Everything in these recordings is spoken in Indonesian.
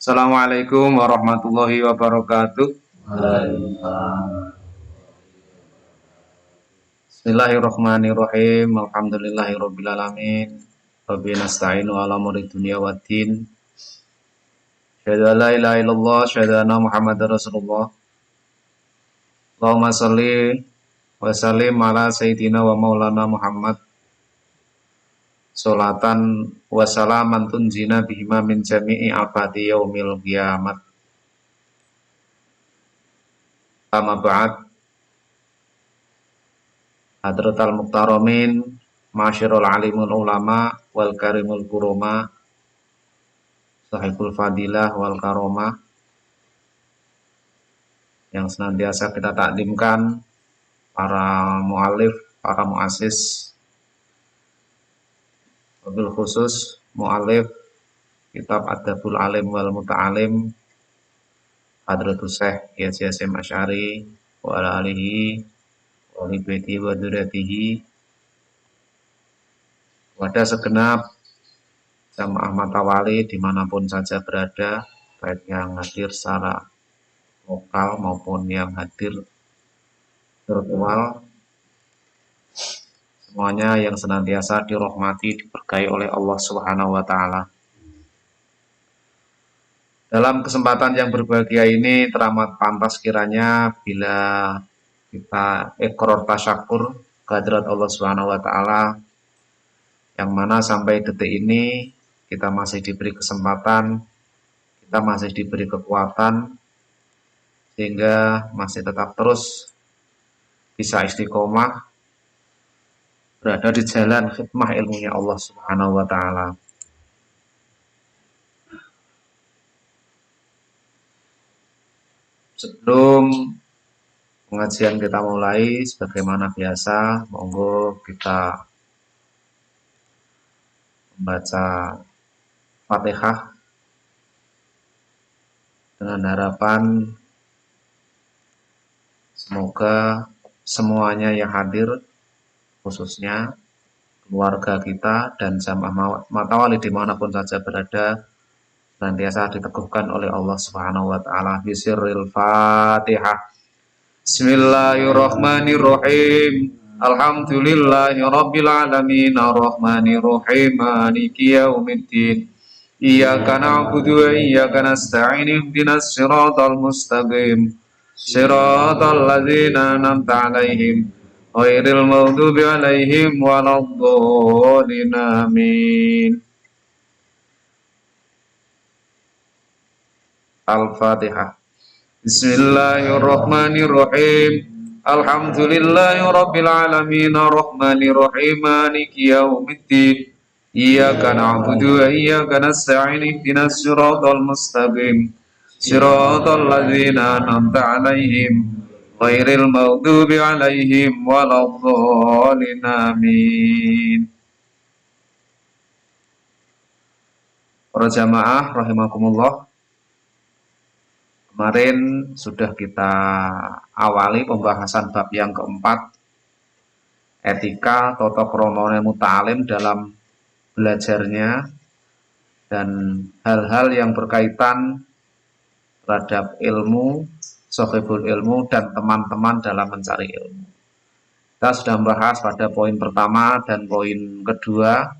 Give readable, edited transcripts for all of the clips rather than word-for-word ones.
Assalamualaikum warahmatullahi wabarakatuh. Bismillahirrahmanirrahim. Alhamdulillahirabbil alamin. Rabbi nasta'inu ala umuri dunya waddin. Syahadu an la ilaha illallah, syahadu anna Muhammadar Rasulullah. Allahumma shalli wa sallim ala sayyidina wa maulana Muhammad. Sholatan wa salaman tunjina bihima min jami'i abadi yaumil kiamat. Amma ba'd. Hadratal muktaramin, masyarul alimul ulama wal karimul kuroma, sahibul fadilah wal karomah, yang senantiasa kita takdimkan, para mu'alif, para mu'asis, wabil khusus mu'alif kitab Adabul Alim wal Muta'alim, Hadratus Syekh Kiai Hasyim Asy'ari wa ala alihi wa libeti wa duratihi, kepada segenap jamaah matawali dimanapun saja berada, baik yang hadir secara lokal maupun yang hadir virtual, semuanya yang senantiasa dirahmati, diberkahi oleh Allah Subhanahu wa Ta'ala. Dalam kesempatan yang berbahagia ini, teramat pantas kiranya bila kita iqrar tasyakur kehadirat Allah Subhanahu wa Ta'ala, yang mana sampai detik ini kita masih diberi kesempatan, kita masih diberi kekuatan, sehingga masih tetap terus bisa istiqomah berada di jalan khidmah ilmunya Allah Subhanahu wa Ta'ala. Sebelum pengajian kita mulai, sebagaimana biasa, monggo kita membaca Fatihah dengan harapan semoga semuanya yang hadir, khususnya keluarga kita dan jamaah matawali dimanapun saja berada, senantiasa diteguhkan oleh Allah Subhanahu wa Ta'ala. Bisirril Fatihah. Bismillahirrahmanirrahim. Alhamdulillahirabbil alamin, arrahmanirrahim, maliki yaumiddin. Iyyaka na'budu wa iyyaka nasta'in, ihdinas siratal mustaqim, siratal ladzina an'amta 'alaihim ghairil maghdubi 'alaihim waladdallin. Amin. Al-Fatihah. Bismillahirrahmanirrahim. Alhamdulillahirabbil alamin, arrahmanirrahim, maliki yaumiddin. Iyyaka na'budu wa iyyaka nasta'in, ihdinas siratal mustaqim, siratal ladzina an'amta 'alaihim ghairil maghdubi 'alaihim waladdallin. Amin. Para jamaah rahimakumullah, kemarin sudah kita awali pembahasan bab yang keempat, etika tata krama muta'alim dalam belajarnya dan hal-hal yang berkaitan terhadap ilmu sohibul ilmu, dan teman-teman dalam mencari ilmu. Kita sudah membahas pada poin pertama dan poin kedua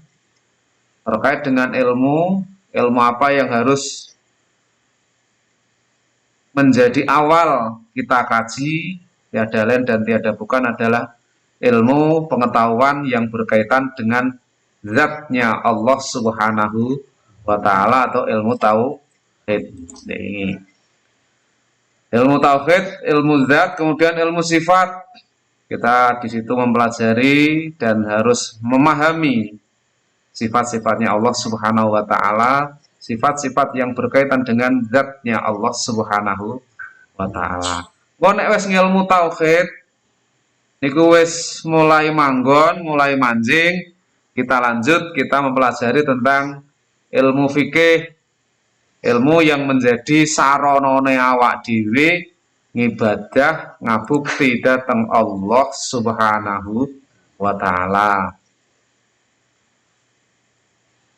terkait dengan ilmu. Ilmu apa yang harus menjadi awal kita kaji, tiada lain dan tiada bukan adalah ilmu pengetahuan yang berkaitan dengan zatnya Allah Subhanahu wa ta'ala, atau ilmu tauhid. Ilmu tauhid, ilmu zat, kemudian ilmu sifat. Kita di situ mempelajari dan harus memahami sifat-sifatnya Allah Subhanahu wa ta'ala, sifat-sifat yang berkaitan dengan zatnya Allah Subhanahu wa ta'ala. Kok nek wis ngilmu tauhid niku wis mulai manggon, mulai manjing, kita lanjut, kita mempelajari tentang ilmu fikih, ilmu yang menjadi saronone awak dhewe ngibadah ngabukti dateng Allah Subhanahu wa ta'ala.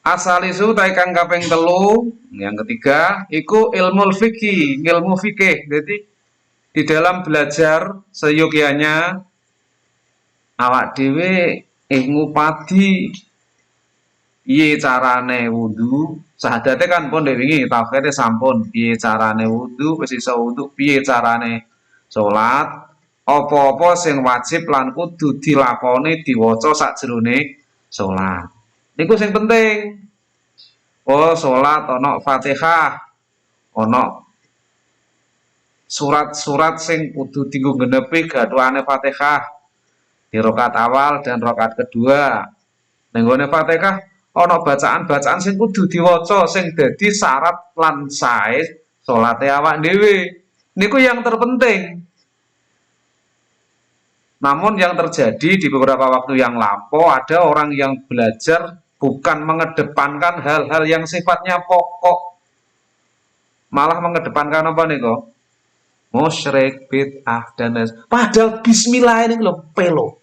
Asal isu taikang kaping telu, yang ketiga iku ilmu fikih, ilmu fikih. Jadi di dalam belajar seyogyanya awak dhewe ngupadi piye carane wudu. Sahadate kan pun wingi tauhide sampun piye carane wudu, wis iso wudu, piye carane salat, apa-apa sing wajib lan kudu dilakoni diwaca sakjroning salat. Niku sing penting. Oh, salat ana Fatihah, ana surat-surat sing kudu dienggo genepi gaduhane Fatihah di rakaat awal dan rakaat kedua. Ning gone Fatihah ana bacaan-bacaan sing kudu diwaca sing dadi syarat lan sae salate awak dhewe. Niku yang terpenting. Namun yang terjadi di beberapa waktu yang lampau, ada orang yang belajar bukan mengedepankan hal-hal yang sifatnya pokok, malah mengedepankan apa nih kok? Musyrik, bid'ah, dan lain. Padahal bismillah ini loh pelo,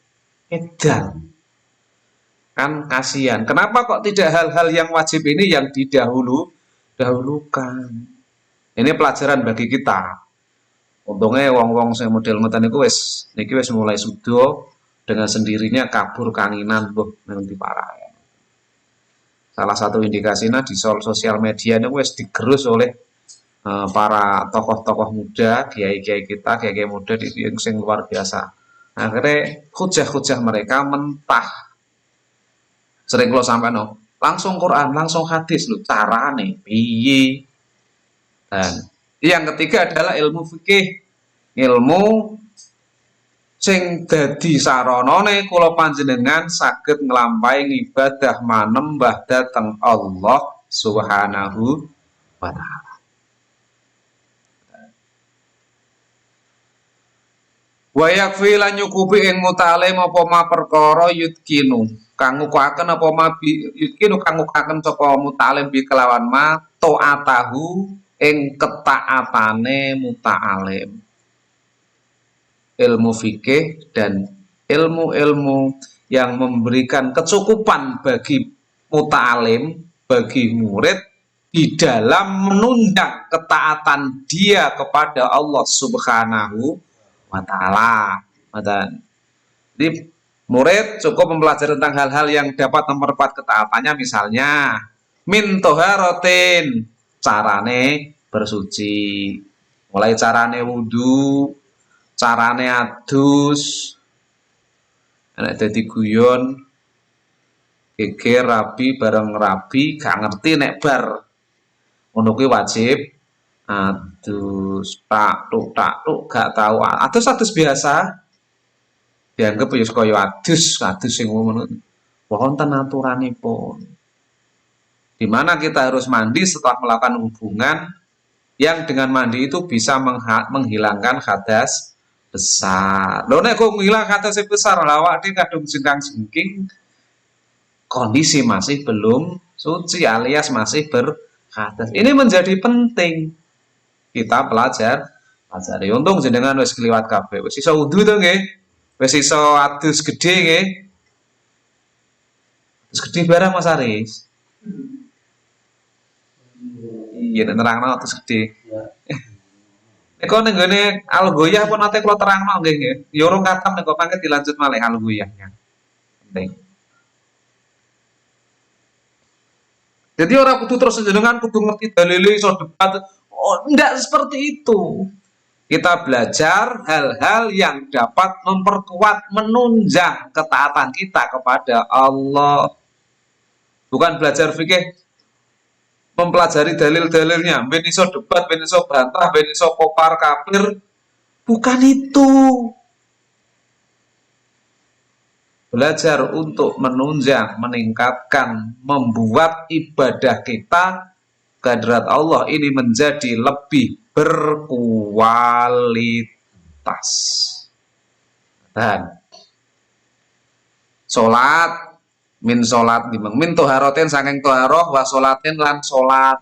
edan. Kan kasihan. Kenapa kok tidak hal-hal yang wajib ini yang didahulukan? Ini pelajaran bagi kita. Untungnya wong-wong sing model ngoten niku wis mulai sudo dengan sendirinya kabur kanginan loh nang diparah. Salah satu indikasinya di sosial media ini wes digerus oleh para tokoh-tokoh muda, kiai-kiai kita, kiai-kiai muda yang luar biasa. Akhirnya hujah-hujah mereka mentah. Sering lo sampai langsung Quran, langsung hadis lu carane piye. Dan yang ketiga adalah ilmu fikih, ilmu sing dadi saranane kula panjenengan saged nglampahi ibadah manembah dhateng Allah Subhanahu wa ta'ala. Wa yakfi lan nyukupi ing mutalim apa ma perkara yutkinu kang ngukuhaken apa ma yutkinu kang ngukuhaken sapa mutalim bi kelawan ma taatahu ing ketaatane muta'alim. Ilmu fikih dan ilmu-ilmu yang memberikan kecukupan bagi muta'alim, bagi murid di dalam menunjang ketaatan dia kepada Allah Subhanahu wa ta'ala. Jadi murid cukup mempelajari tentang hal-hal yang dapat memperkuat ketaatannya, misalnya min toharotin, carane bersuci, mulai carane wudu, carane adus, nek dadi guyon, geger rabi bareng rabi, gak ngerti nek bar ngono kuwi wajib adus, tak tuk gak tahu adus biasa dianggap ya kaya adus sing ngono. Wonten aturanipun. Di mana kita harus mandi setelah melakukan hubungan yang dengan mandi itu bisa menghilangkan hadas besar. Lho nek kok ngilang hadas besar lawak dia kadung jengkang-jengking, kondisi masih belum suci alias masih berhadas. Ini menjadi penting kita pelajari. Untung jenengan wis kliwat kabeh. Wis iso wudu to nggih? Wis iso adus gede nggih? Adus gede barang Mas Aris. Iya nek nerangno adus gede. Eko ning gone Al-Ghoyah pun nate kula terangno nggih nggih. Ya urung katam nek kok mangke dilanjut malih Al-Ghoyahnya. Penting. Jadi orang kudu terus jenengan kudu ngerti dalile iso debat. Oh, enggak seperti itu. Kita belajar hal-hal yang dapat memperkuat, menunjang ketaatan kita kepada Allah. Bukan belajar fikih mempelajari dalil-dalilnya, ben iso debat, ben iso bantah, ben iso kopar kafir. Bukan itu. Belajar untuk menunjang, meningkatkan, membuat ibadah kita kehadirat Allah ini menjadi lebih berkualitas. Dan salat min salat min toharotin saking toharoh wa solatin lan salat.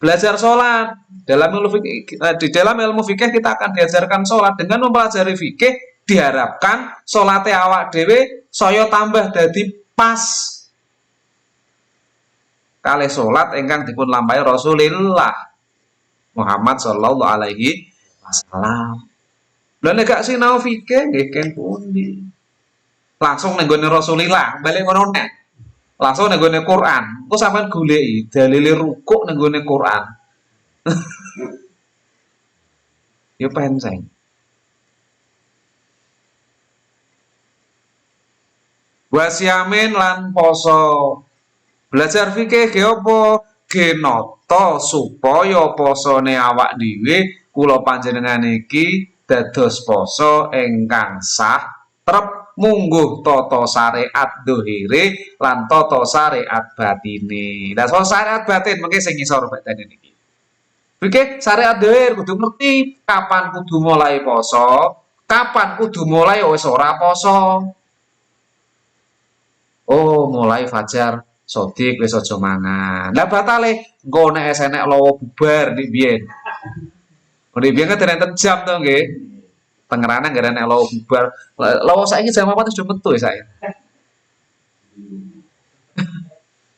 Belajar salat dalam ilmu fikih, di dalam ilmu fikih kita akan diajarkan salat. Dengan mempelajari fikih diharapkan salate awak dhewe saya tambah dadi pas kalih salat ingkang dipun lampahi Rasulullah Muhammad sallallahu alaihi wasallam. Lha nek gak sinau fikih nggih ken pundi? Langsung ning gone Rasulillah, balik ngono nek. Langsung ning gone Quran. Engko sampean goleki dalile rukuk ning gone Quran. Yo penceng. Wasiamin lan poso. Belajar fikih ge apa? Ge nata supaya posone awak dhewe kula panjenengan iki dados poso ingkang sah trep mungguh tata syariat dohire lan tata syariat batine. Lah so syariat batin mengke sing ngisor batin niki. Fikih syariat dohir kudu ngerti kapan kudu mulai poso, kapan kudu mulai wis ora poso. Oh, mulai fajar sodik wis aja mangan. Lah batale engko nek enek lawa bubar nek biyen. Nek biyen kan enten jam to nggih. Tengerane gara nek lawa bubar. Lawa saiki jam apa wis metu ya saya.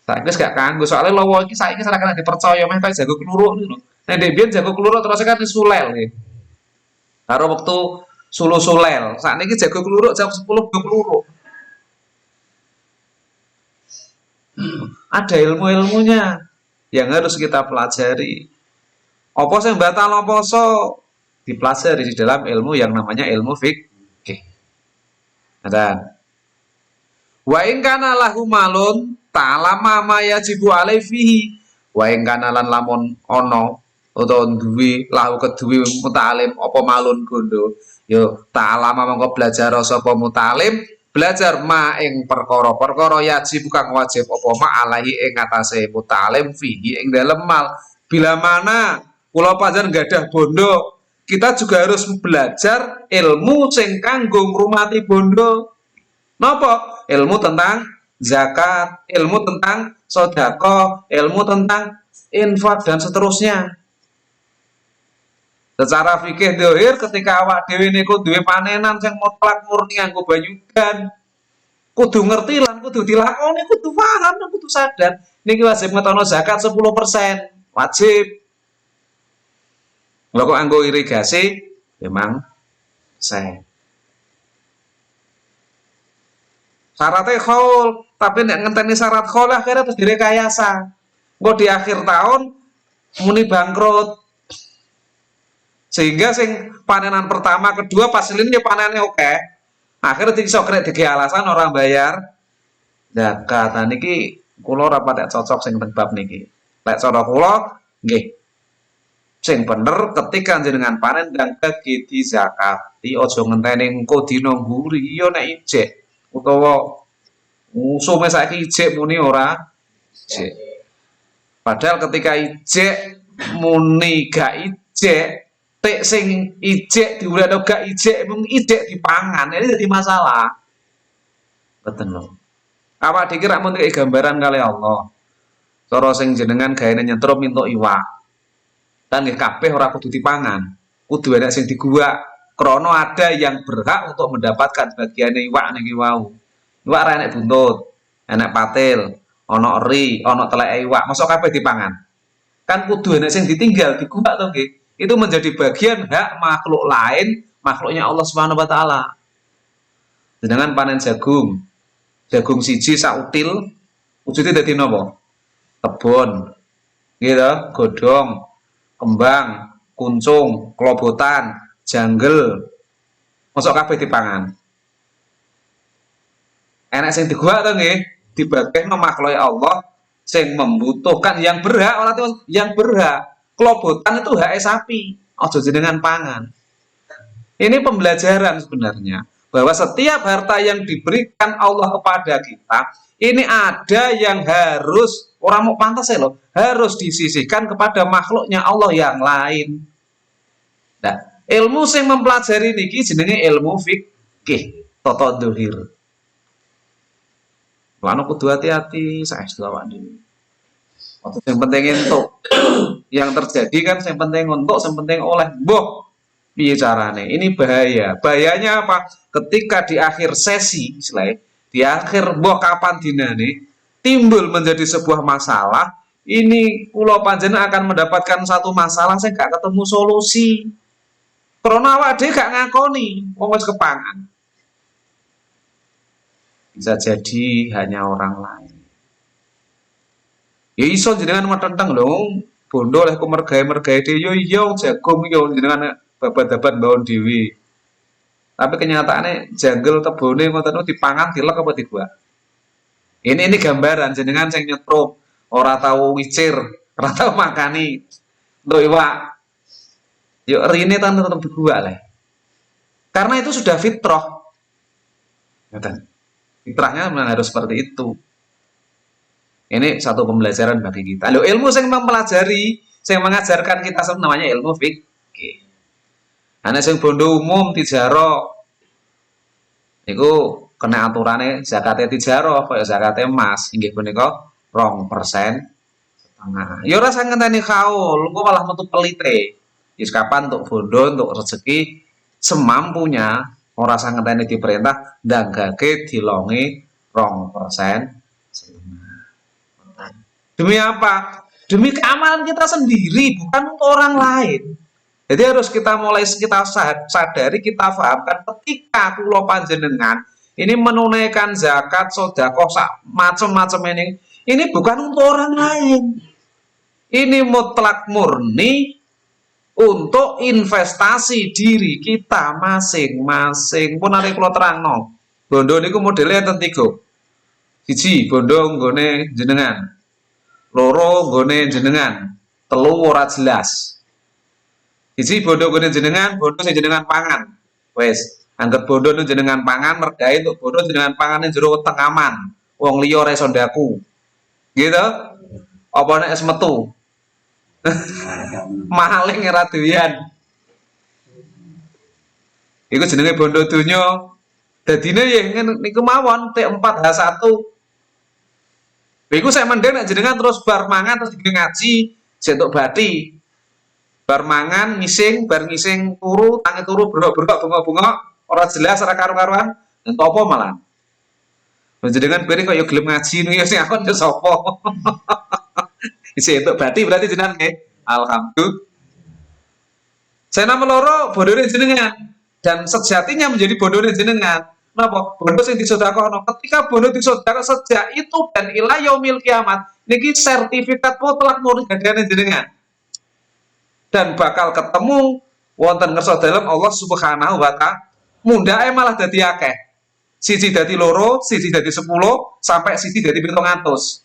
Saiki wis gak kanggo soalnya lawa iki saiki sarakane dipercaya meh kaya jago kluruk niku. Nek ndek biyen jago kluruk terus kan sulel nggih. Karo wektu sulu sulel. Sakniki jago kluruk jam 10 go kluruk. Ada ilmu-ilmunya yang harus kita pelajari. Apa sing batal poso dipelajari di dalam ilmu yang namanya ilmu fikih. Ada. Wa in kana lahu malun ta'lama ma yajibu alaihi fihi. Wa in kana lan lamun ana utawa duwe lahu keduwe mutalim apa malun bondo. Yo ta'lama mongko belajar sapa mutalim belajar ma ing perkara-perkara yajib kang wajib apa ma alaihi ing atase mutalim fihi ing dalem mal. Bila mana kula panjenengan gadah bondo, kita juga harus belajar ilmu sing kanggo ngrumati bondo. Napa? Ilmu tentang zakat, ilmu tentang sedekah, ilmu tentang infak dan seterusnya. Secara fikih dohir ketika awak dhewe niku duwe panenan sing mutlak murni nganggo banyudan, kudu ngerti lan kudu dilakoni, kudu paham lan kudu sadar. Niki wajib ngetono zakat 10%, wajib. Lha kok nganggo irigasi memang saya. Syaratnya khaul, tapi nek ngenteni syarat khaul akhirnya terus direkayasa. Engko di akhir tahun muni bangkrut. Sehingga sing panenan pertama, kedua pas ini panennya oke. Akhirnya diiso krek dige alasan orang bayar zakat. Nah niki kula ora patek cocok sing teng bab niki. Lek cara kula nggih sing bener ketika jenengan panen dan bagi di zakati aja ngenteni engko dina ngguri ya nek ijek utawa musuhe saiki ijek muni ora ijek. Padahal ketika ijek muni gak ijek tek sing ijek diurano gak ijek mung ijek dipangan ini jadi masalah. Betul lho. Awak dikira mun gambaran kali Allah. Cara sing jenengan gaene nyentrum entuk iwak. Dan nggih kabeh ora kudu dipangan. Kudu enek sing diguwak. Krana ada yang berhak untuk mendapatkan bagiane iwak niki wau. Iwak ra enek buntut, enek patil, ana eri, ana teleke iwak. Mosok kabeh dipangan. Kan kudu enek sing ditinggal diguwak to nggih. itu menjadi bagian hak makhluk lain, makhluknya Allah Subhanahu wa taala. Sedangkan panen jagung, jagung siji sautil, wujudnya dadi napa? Kebon, gitu, godhong, kembang, kuncung, klobotan, janggel, mosok kabeh dipangan. Enak sing digua to nggih, dibagekno makhluk Allah sing membutuhkan yang berhak ora yang berhak. Klobotan itu hak sapi, aja jenengan pangan. Ini pembelajaran sebenarnya bahwa setiap harta yang diberikan Allah kepada kita ini ada yang harus orang mau pantas ya loh, harus disisihkan kepada makhluknya Allah yang lain. Nah, ilmu yang mempelajari niki jenenge ilmu fikih tata dzahir. Lan kudu hati-hati saestu awak dhewe. Yang penting entuk. Yang terjadi kan yang penting untuk, yang penting oleh. Boh, piye carane? Ini bahaya. Bahayanya apa? Ketika di akhir sesi, di akhir boh kapan dinane timbul menjadi sebuah masalah, ini kula panjenengan akan mendapatkan satu masalah saya gak ketemu solusi. Karena awak dhewe gak ngakoni wong wis kepangan. Bisa jadi hanya orang lain. Ya iso jenengan metenteng lho, bondo oleh kumergae-mergae dhewe yo iya jagung yo jenengan babat-babat mbawon dhewe. Tapi kenyataannya janggel tebone ngoten dipangan dilek apa dibuat. Ini gambaran jenengan sing nyetrup, ora tahu wicir, ora tahu makani. Lho iwak. Yo rine tan tetep dibuat lah. Karena itu sudah fitrah. Ngoten. Fitrahnya memang harus seperti itu. Ini satu pembelajaran bagi kita. Loh, ilmu yang mempelajari, yang mengajarkan kita namanya ilmu fikih. Ana sing bondo umum tijaro niku kena aturane zakate tijaro kaya zakate emas inggih punika 2% setengah. Ya ora sang ngenteni kaul, engko malah metu pelite. Wis kapan untuk bondo, untuk rezeki semampunya, ora sang ngenteni diperintah ndangake dilonge 2% setengah. Demi apa? Demi keamanan kita sendiri, bukan untuk orang lain. Jadi harus kita mulai kita sadari, kita fahamkan ketika kula panjenengan ini menunaikan zakat, sedekah, macam-macam ini bukan untuk orang lain. Ini mutlak murni untuk investasi diri kita masing-masing. Pun hari kula terangno. Bondo niku modelnya enten 3. Siji, bondo nggone jenengan. Loro nggone jenengan, 3 ora jelas. Siji bondo nggone jenengan, bondo sing jenengan pangan. Wes, anggap bondo nu jenengan pangan, mergae untuk bondo jenengan pangan ning jero weteng aman. Wong liya ora iso ndaku. Gitu? Apa nek es metu? Maling ora doyan. Iku jenenge bondo donya. Dadine ya niku mawon T4H1. Iku saya mendeng nek jenengan terus bar mangan terus ngaji jentuk bati. Bar mangan ngising, bar ngising turu, tangi turu berok-berok bunga-bunga, ora jelas ora karu-karuan, entuk apa malah. Jenengan beri kok ya gelem ngaji niku ya sing akon ya sapa. Isih entuk bati berarti jenengan nggih. Alhamdulillah. Saya nama loro bodone jenengan dan sejatinya menjadi bodone jenengan. Napa? Bondo sing disedekahno. Ketika bondo disedekahno sejak itu dan ila yaumil kiamat, niki sertifikat mutlak murni gadane jenengan. Dan bakal ketemu wonten ngersa dalem Allah Subhanahu wa taala. Mundake malah dadi akeh. Siji dadi loro, siji dadi 10, sampai siji dadi 700.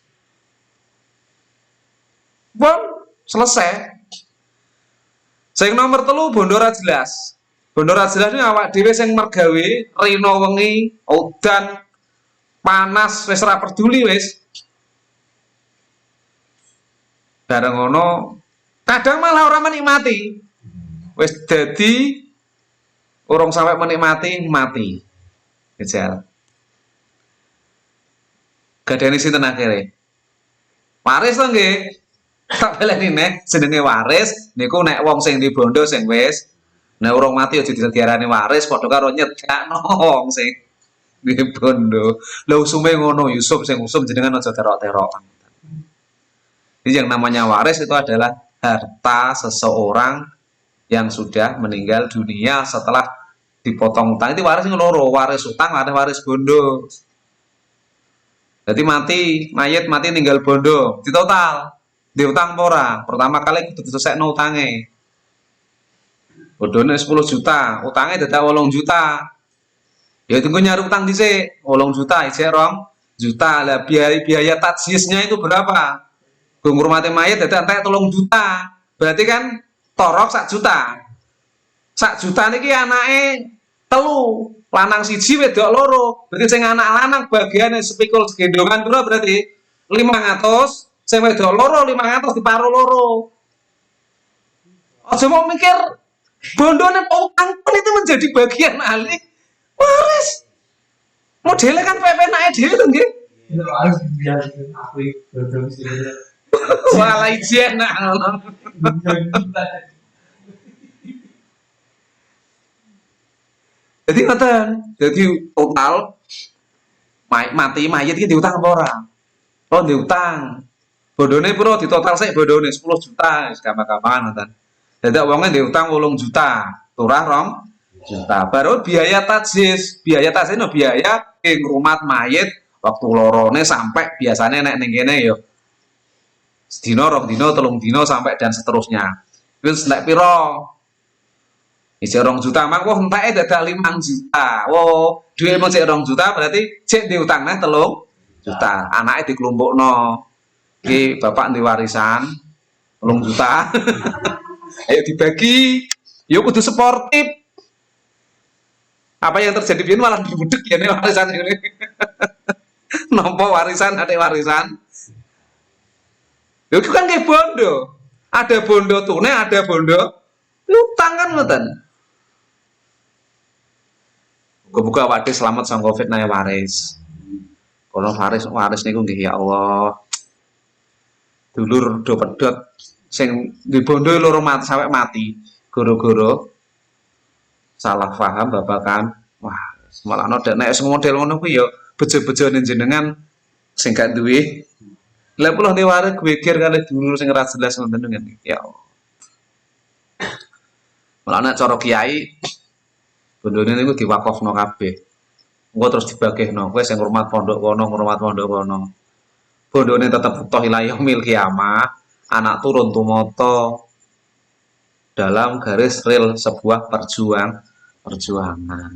Bon, selesai. Sing nomor 3 bondo ora jelas. Bondo ora jelas ini awak dhewe sing mergawe rino wengi, udan, panas, wis ora peduli wis. Bareng ngono, kadang malah orang menikmati. Wis dadi urung sampai menikmati mati. Gejal. Gadane sinten akhire? Waris to nggih. Tak baleni nek jenenge waris niku nek wong sing di bondo sing wis nek urung mati aja diarani waris padha karo nyedakno wong sing di bondo. Lha usume ngono Yusuf sing usum jenengan aja terok-terokan. Jadi yang namanya waris itu adalah harta seseorang yang sudah meninggal dunia setelah dipotong utang. Itu waris loro, waris utang ada waris bondo. Jadi mati, mayat mati ninggal bondo, di total diutang pora. Pertama kali kudu diselesaikan utangnya. Bondone 10 juta, utangnya dadak 8 juta. Ya tunggu nyari utang dhisik, 8 juta isih 2 juta. Lah biaya tajisnya itu berapa? Gue ngurmati mayat dadak entek 3 juta. Berarti kan torok 1 juta. 1 juta niki anake telu, lanang siji wedok loro. Berarti sing anak lanang bagiane sepikul segendongan pira berarti 500, sing wedok loro 500 diparo loro. Aja mau mikir bondone utang itu menjadi bagian ahli waris. Modelnya kan PP naik dhewe to nggih. Harus dibiarin aku bodoh sih. Salah ijen nak. Jadi ngoten. Jadi total mati mayit iki diutang apa ora? Oh, diutang. Bondone piro ditotal sik bondone 10 juta wis gampang-gampangan ngoten. Dadak wonge diutang 8 juta, turah 2 juta. Baru biaya tajis. Biaya tajis no biaya ngrumat mayit waktu lorone sampai biasanya nek ning kene ya sedina, 2 dina, 3 dina sampai dan seterusnya. Wis nek piro? Isi 2 juta, mang wah enteke dadak 5 juta. Wo, duwe mung sik 2 juta berarti cek diutang neh 3 juta. Anake dikelompokno. Iki bapak ndek warisan 3 juta. Ayo dibagi. Yo kudu sportif. Apa yang terjadi biyen malah dibudek ya nek warisan ini. Nampa warisan ada warisan. Lho itu kan kayak bondo. Ada bondo tunai, ada bondo utang kan ngoten. Muga-muga awake selamat sang Covid nae waris. Kalau waris niku nggih ya Allah. Dulur do pedhot sing di bondo loro mati sampai mati. Goro-goro salah paham babakan. Wah, malah nek model ngono kuwi ya bejo-bejone jenengan sing gak duwe. Lah pula diwaris geger kali dulur sing ora jelas ngoten dengan ya Allah. Malah nek cara kiai bondone niku diwakofno kabeh. Engko terus dibagihno, kowe sing ngurmat pondok kono, ngurmat pondok kono. Bondone tetep butuh ilayah mil kiamah, anak turun tumoto dalam garis real sebuah perjuangan.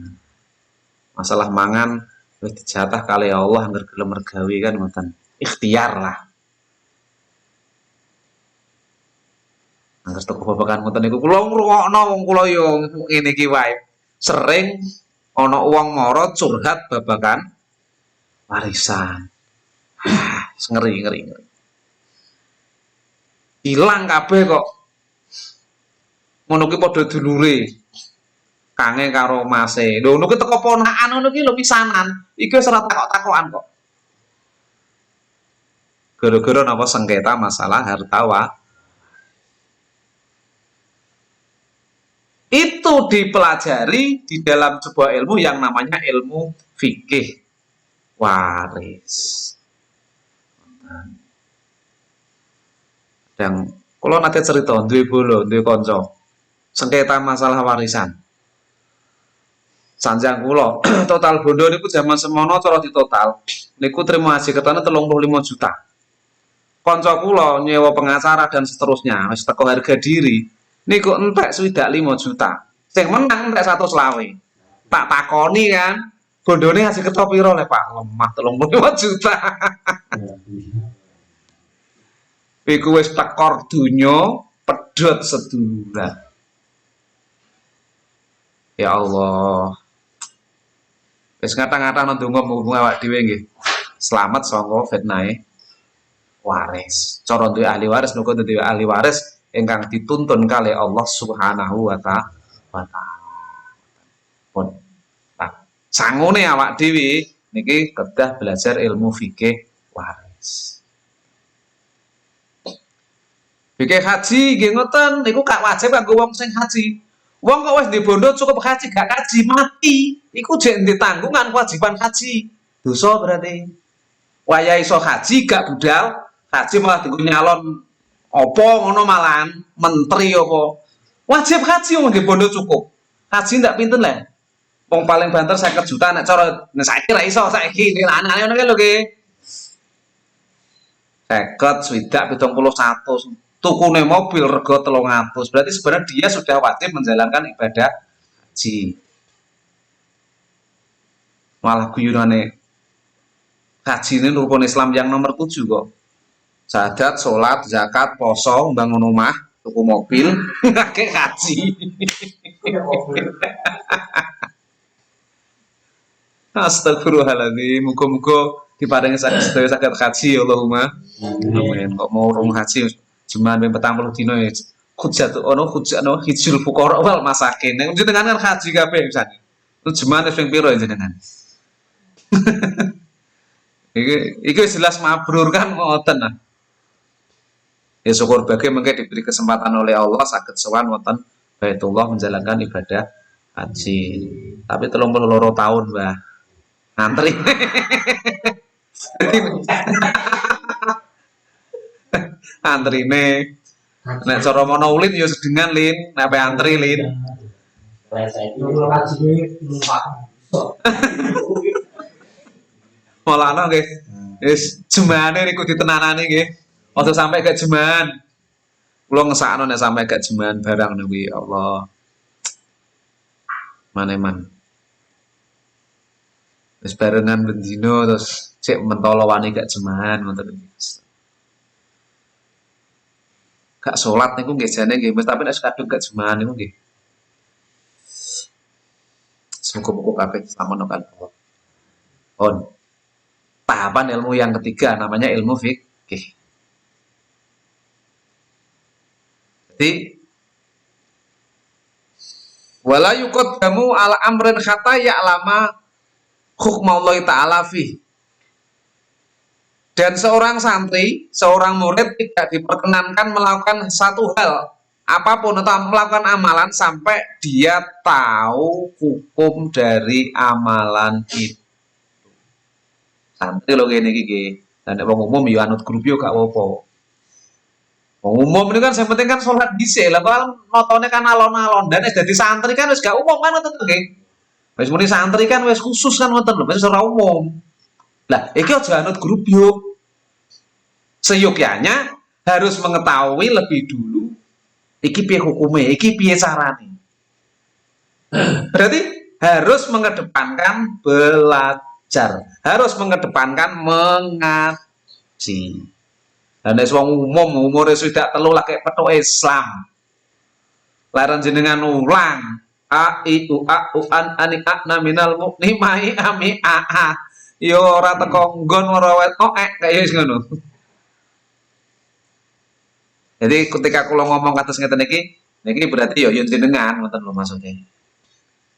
Masalah mangan wis dijatah kali Allah angger gelem mergawe kan ngoten. Ikhtiar lah. Angger teko babakan ngoten niku kula ngrungokno wong kula yo ngene iki wae. Sering ana wong mara curhat babakan warisan. Ngeri. Hilang kabeh kok. Ngono ki padha dulure. Kange karo mase. Lho ngono ki teko ponakan ngono ki lho pisanan. Iki wis ora takok-takokan kok. Gara-gara napa sengketa masalah harta itu dipelajari di dalam sebuah ilmu yang namanya ilmu fikih waris. Dan kalau nanti cerita duwe bolo, duwe kanca sengketa masalah warisan. Sanjang kula total bondo niku zaman semono cara ditotal niku terima hasil ketane 35 juta. Kanca kula nyewa pengacara dan seterusnya wis teko harga diri niku entek 5 juta. Sing menang entek 120. Tak takoni kan, bondone hasil keto piro le Pak? Lemah 35 juta. Iku wis tekor donya pedhot sedulur. Ya Allah. Wis ngata-ngata ndonga muga awak dhewe nggih. Selamat saka fitnahe waris. Cara duwe ahli waris muga duwe ahli waris ingkang dituntun kali Allah Subhanahu wa taala. Pun sangune awak dhewe niki kedah belajar ilmu fikih waris. Fikih haji nggih ngoten niku gak wajib kanggo wong sing haji. Wong kok wis dibondo cukup haji gak kaji mati. Iku jek ditanggung kan kewajiban haji. Dosa berarti. Waya iso haji gak budal, haji malah dienggo nyalon apa ngono malahan menteri apa. Wajib haji wong nggih bondo cukup. Haji ndak pinten lah. Wong paling banter 50 juta nek cara saiki ra iso saiki ini anane ngono ki lho nggih. 50, swidak, 71. Tukune mobil rego 300. Berarti sebenarnya dia sudah wajib menjalankan ibadah haji. Malah guyonane haji ini rukun Islam yang nomor 7 kok. Syahadat, sholat, zakat, poso, bangun rumah, tuku mobil, kakek haji. Astagfirullahaladzim. Muga-muga diparingi sedaya saged haji Allahumma. Amin. Kok mau urung haji cuman 40 dino ya. Hujat hijrul fuqara wal masakin. Nek jenengan kan haji kabeh misane. Itu jemaah sing piro jenengan? Iki jelas mabrur kan ngoten nah. Ya syukur bagai mungkin diberi kesempatan oleh Allah saged sowan wonten Baitullah menjalankan ibadah haji. Tapi 32 tahun, Mbah. Ngantri. Antrine nek cara mono ulin ya sedengan lin, nek antri lin. Mulane nggih. Wis jemane niku ditenanani nggih. Aja sampai gak jeman. Kula ngesakno nek sampai gak jeman barang niku ya Allah. Maneman. Wis barengan bendino terus cek mentolo wani gak jeman ngoten iki. Gak salat niku nggih jane nggih, tapi nek kadung gak jeman niku nggih. Semoga kabeh samono kan Allah. On. Tahapan ilmu yang ketiga namanya ilmu fikih. Jadi wala yuqaddamu ala amrin hatta ya'lama hukmallahi ta'ala fi. Dan seorang santri, seorang murid tidak diperkenankan melakukan satu hal apapun atau melakukan amalan sampai dia tahu hukum dari amalan itu. Santri lho ngene iki nggih. Lah nek wong umum ya anut grup yo gak apa-apa. Wong umum ini kan yang penting kan sholat dhisik. Lah kalau notone kan alon-alon dan dadi santri kan wis gak umum kan ngoten nggih. Wis muni santri kan wis khusus kan ngoten lho, wis ora umum. Lah iki aja anut grup yo. Seyogyanya harus mengetahui lebih dulu iki piye hukume, iki piye carane. Berarti harus mengedepankan belajar, harus mengedepankan mengaji. Dan nek wong umum umure sudah telu lagi petuk Islam. Laran jenengan ulang a i u a u an ani a minal mukmini ami a a. Yo ora teko nggon ora wet kaya wis ngono. Jadi ketika kula ngomong kados ngeten niki berarti yo jenengan ngoten lho maksudnya.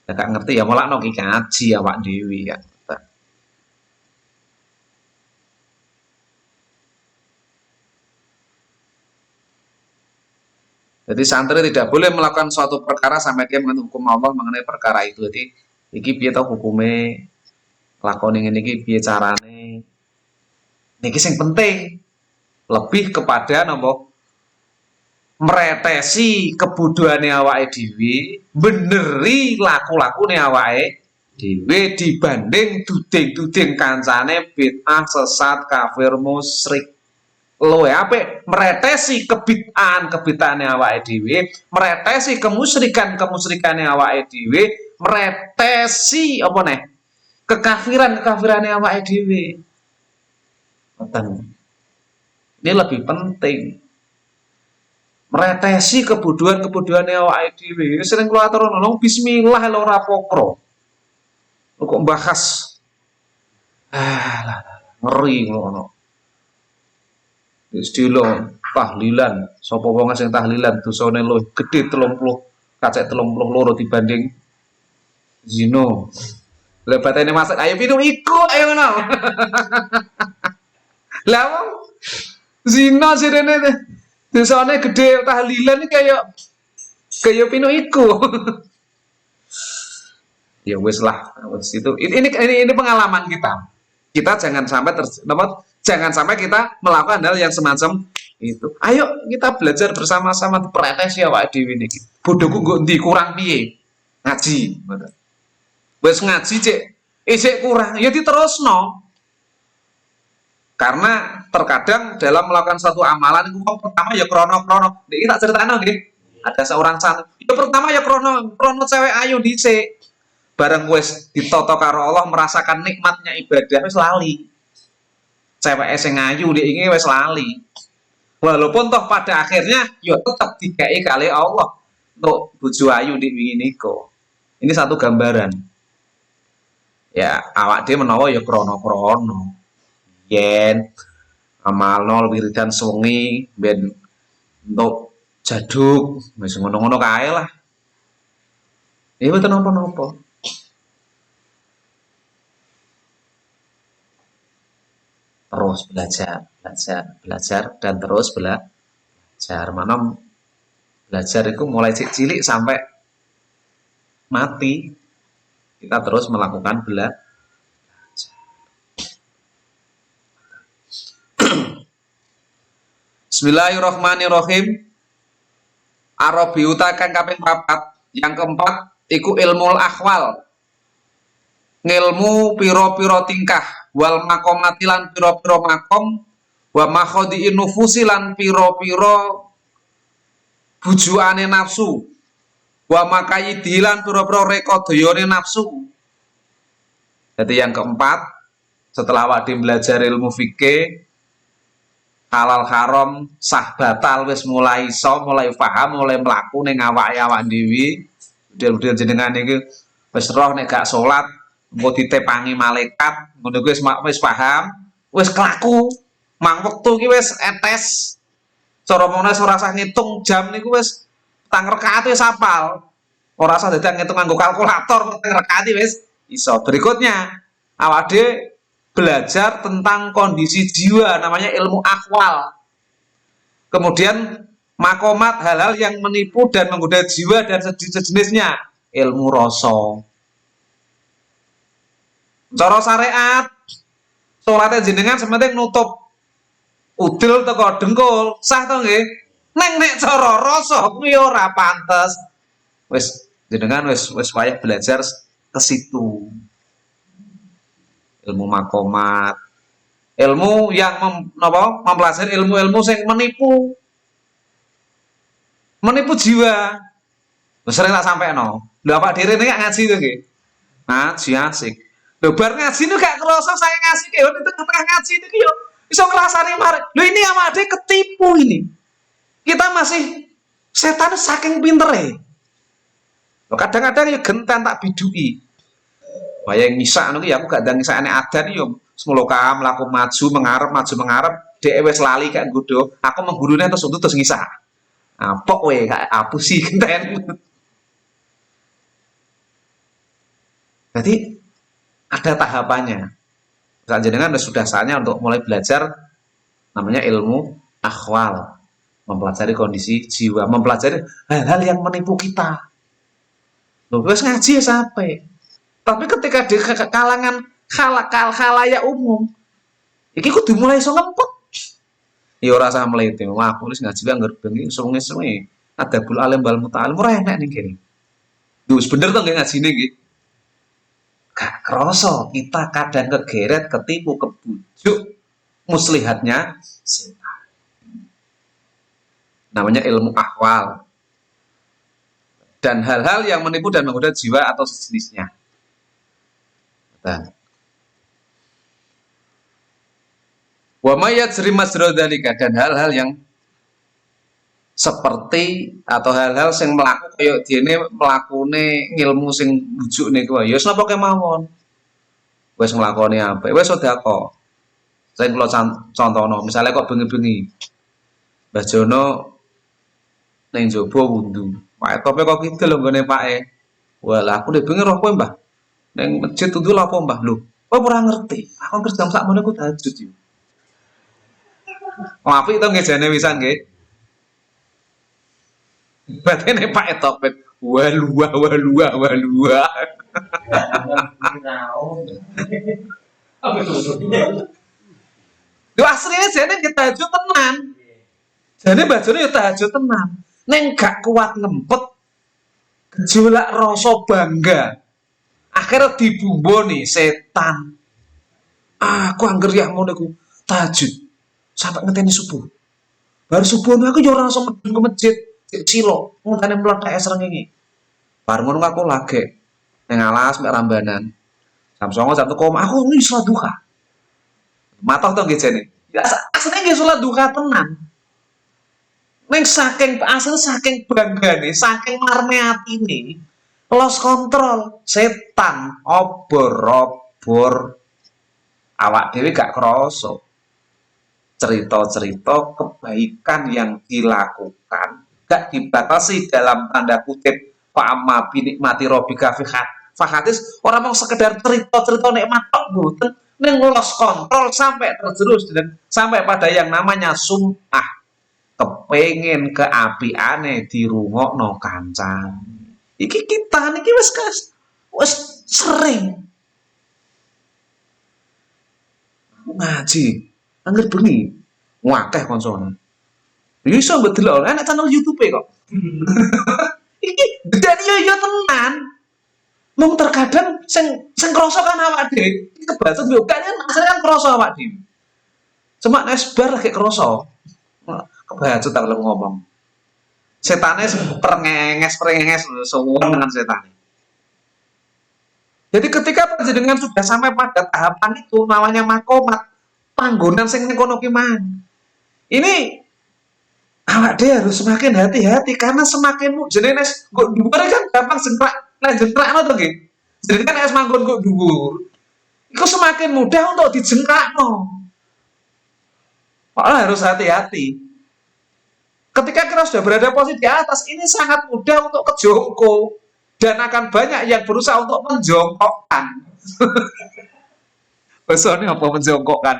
Ya gak ngerti ya mulakno ki ngaji awak dhewe ya. Jadi santri tidak boleh melakukan suatu perkara sampai dia mengenai hukum Allah mengenai perkara itu. Jadi iki piye tau hukume, lakoni ngene iki piye carane. Niki sing penting lebih kepada napa mretesi kebuduhane awake dhewe, beneri laku-lakune awake dhewe dibanding duding-duding kancane bid'ah, sesat, kafir, musyrik. Loe apik mretesi kebid'ahan-kebid'ahane awake dhewe, mretesi kemusyrikan-kemusyrikane awake dhewe, mretesi apa neh? Kekafiran-kekafirane awake dhewe. Ngoten. Ini lebih penting. Mretesi kebuduhan-kebuduhane awake dhewe. Sering kula aturno bismillah lho ora apa-apa. Kok bahas ngeri ngono. Wis dilo tahlilan, sapa wong sing tahlilan dosane luwih gedhe 30 kacek 32 dibanding zina. Lah batene masak ayo pinu iku ayo ngono. Lah wong zina sirene dosane gedhe tahlilan iki kaya pinu iku. Ya wis lah, wis itu. Ini pengalaman kita. Kita jangan sampai jangan sampai kita melakukan hal yang semacam Itu. Ayo kita belajar bersama-sama protes ya Pak Dewi niki. Bodohku nggo ndi kurang piye? Ngaji. Wis ngaji cek isik kurang ya diterusno. Karena terkadang dalam melakukan satu amalan itu pertama ya krono-krono. Niki tak critakno nggih. Ada seorang santri. Ya pertama ya krono cewek ayu dhisik. Bareng wis ditata karo Allah merasakan nikmatnya ibadah wis lali. Cewek sing ayu dik iki wis lali. Walaupun toh pada akhirnya ya tetap dikai kali Allah untuk bojo ayu dik wingi niku. Ini satu gambaran. Ya awak dhewe menawa ya krono-krono. Yen amalno wiridan sungi ben untuk jaduk wis ngono-ngono kae lah. Ya mboten napa-napa. Terus belajar dan terus belajar. Mana belajar itu mulai cilik sampai mati. Kita terus melakukan belajar. Bismillahirrahmanirrahim. Arabi utakan kaping 4. Yang keempat iku ilmul akhwal. Ngilmu piro-piro tingkah wal makomatilan piro-piro makom wa makhodiin nufusilan piro-piro bujuane nafsu wa makayidilan piro-piro rekodoyone nafsu. Jadi yang keempat setelah wadi belajar ilmu fikih halal haram sah batal wis mulai iso mulai paham mulai mlaku ning awak dhewe model-model jenengan iki wis roh nek gak salat engko ditepangi malaikat ngono kuwi wis paham wis kelaku mang wektu iki wis etes cara mono ora usah ngitung jam niku wis tang rakaat wis hafal ora usah dadi ngitung nganggo kalkulator tang rakaat wis iso. Berikutnya awak dhewe belajar tentang kondisi jiwa namanya ilmu akhwal. Kemudian makomat hal-hal yang menipu dan menggoda jiwa dan sejenisnya ilmu rasa. Cara syariat salatnya jenengan sementing nutup udil teko dengkul sah to nggih. Nek cara rasa kuwi ora pantes. Wis jenengan wis wayah belajar ke situ. Ilmu makomat, ilmu yang mempelajari ilmu-ilmu yang menipu jiwa. Sering tak sampai no. Lho apa diri ini ngaji tuh nggih? Ngaji asik. Lho bar ngaji itu gak kerasa saya ngaji ki itu tengah ngaji itu yo iso ngrasani mari. Lho ini awake ketipu ini. Kita masih setan saking pintere. Lho kadang-kadang ya gentan tak bidui. Bayang ngisak niku ya aku gak ndang ngisakane adan yo semoga mlaku maju mengarep dhek wis lali kak nggodho aku menggurune terus ngisak. Apok we kak apus sih genten. Jadi ada tahapannya. Saat jenengan sudah saatnya untuk mulai belajar namanya ilmu akhwal, mempelajari kondisi jiwa, mempelajari hal-hal yang menipu kita. Loh, wis ngaji ya sampai. Tapi ketika di kalangan khalayak umum, iki kudu mulai iso ngempet. Ya ora usah mlete, aku wis ngaji gak ngerbengi sunge-sunge. Adabul alim wal muta'alim ora enak ning kene. Wis bener to nggih ngajine nggih. Gak kroso kita kadang kegeret, ketipu, kebujuk muslihatnya setan. Namanya ilmu akhwal. Dan hal-hal yang menipu dan menggoda jiwa atau sejenisnya. Wa may yajri majra dzalika dan hal-hal yang seperti atau hal-hal sing mlaku kaya dene mlakune ngilmu sing bujuk niku ya wis napa kemawon. Wis nglakoni apik, wis sedekah. Sing kula contohno, misale kok bengi-bengi. Mbah Jono ning njaba wundu. Pak tope kok kidul nggone pake. Walah aku bengi roh kowe, Mbah. Neng masjid itu lah apa mbah lu? Kau kurang ngerti. Aku kerja sak mana aku tahajud yo. Maafin itu nggih jane wisan nggih. Batene Pak Etopet. Walua. Lu aslinya jane kita tahajud tenan. Jadi bajone ya tahajud tenan. Neng gak kuat ngempet, gejolak rasa bangga. Akhirnya dibumboni setan. Aku angger ya ngono iku tahajud sampai ngenteni subuh. Baru subuh aku yo ora langsung medun ke masjid, cek cilo, ngenteni mlethek srengenge. Bar ngono aku lagi ning alas mek rambanan. Jam 09.00 jam 1 aku ini salat duha. Matoh to nggih jane. Ya asline nggih salat duha tenan. Ning saking banggane, saking marme atine, los kontrol setan obor-obor awak dhewe gak krasa. Cerita-cerita kebaikan yang dilakukan gak dibatasi dalam tanda kutip fa'amma binikmati rabbika fahatis orang mau sekedar cerita-cerita nikmat tok mboten ning lolos kontrol sampai terjerus dan sampai pada yang namanya sumpah kepengin keapiane dirungokno kancan iki kita niki wis sering ngaji angger bengi ngakeh koncone iso mbok delok enak channel YouTube kok iki bedane yo tenan mung terkadang sing krasa kan awak dhewe kebacut yo kan asale kan krasa awak dhewe cuma nek bar lagi krasa kebacut tak ngomong setane perengenges suwun dengan setane jadi ketika panjenengan sudah sampai pada tahapan itu namanya makomat panggonan sing ning kono ki ini awak dia harus semakin hati-hati karena semakin jenis kok dhuwur kan gampang jengkrak nek jengkrakno to nggih. Jadi kan es manggon kok dhuwur. Itu semakin mudah untuk dijengkrakno. Malah harus hati-hati. Ketika kita sudah berada posisi di atas, ini sangat mudah untuk kejongkok dan akan banyak yang berusaha untuk menjongkokkan. Bahasanya apa menjongkokkan?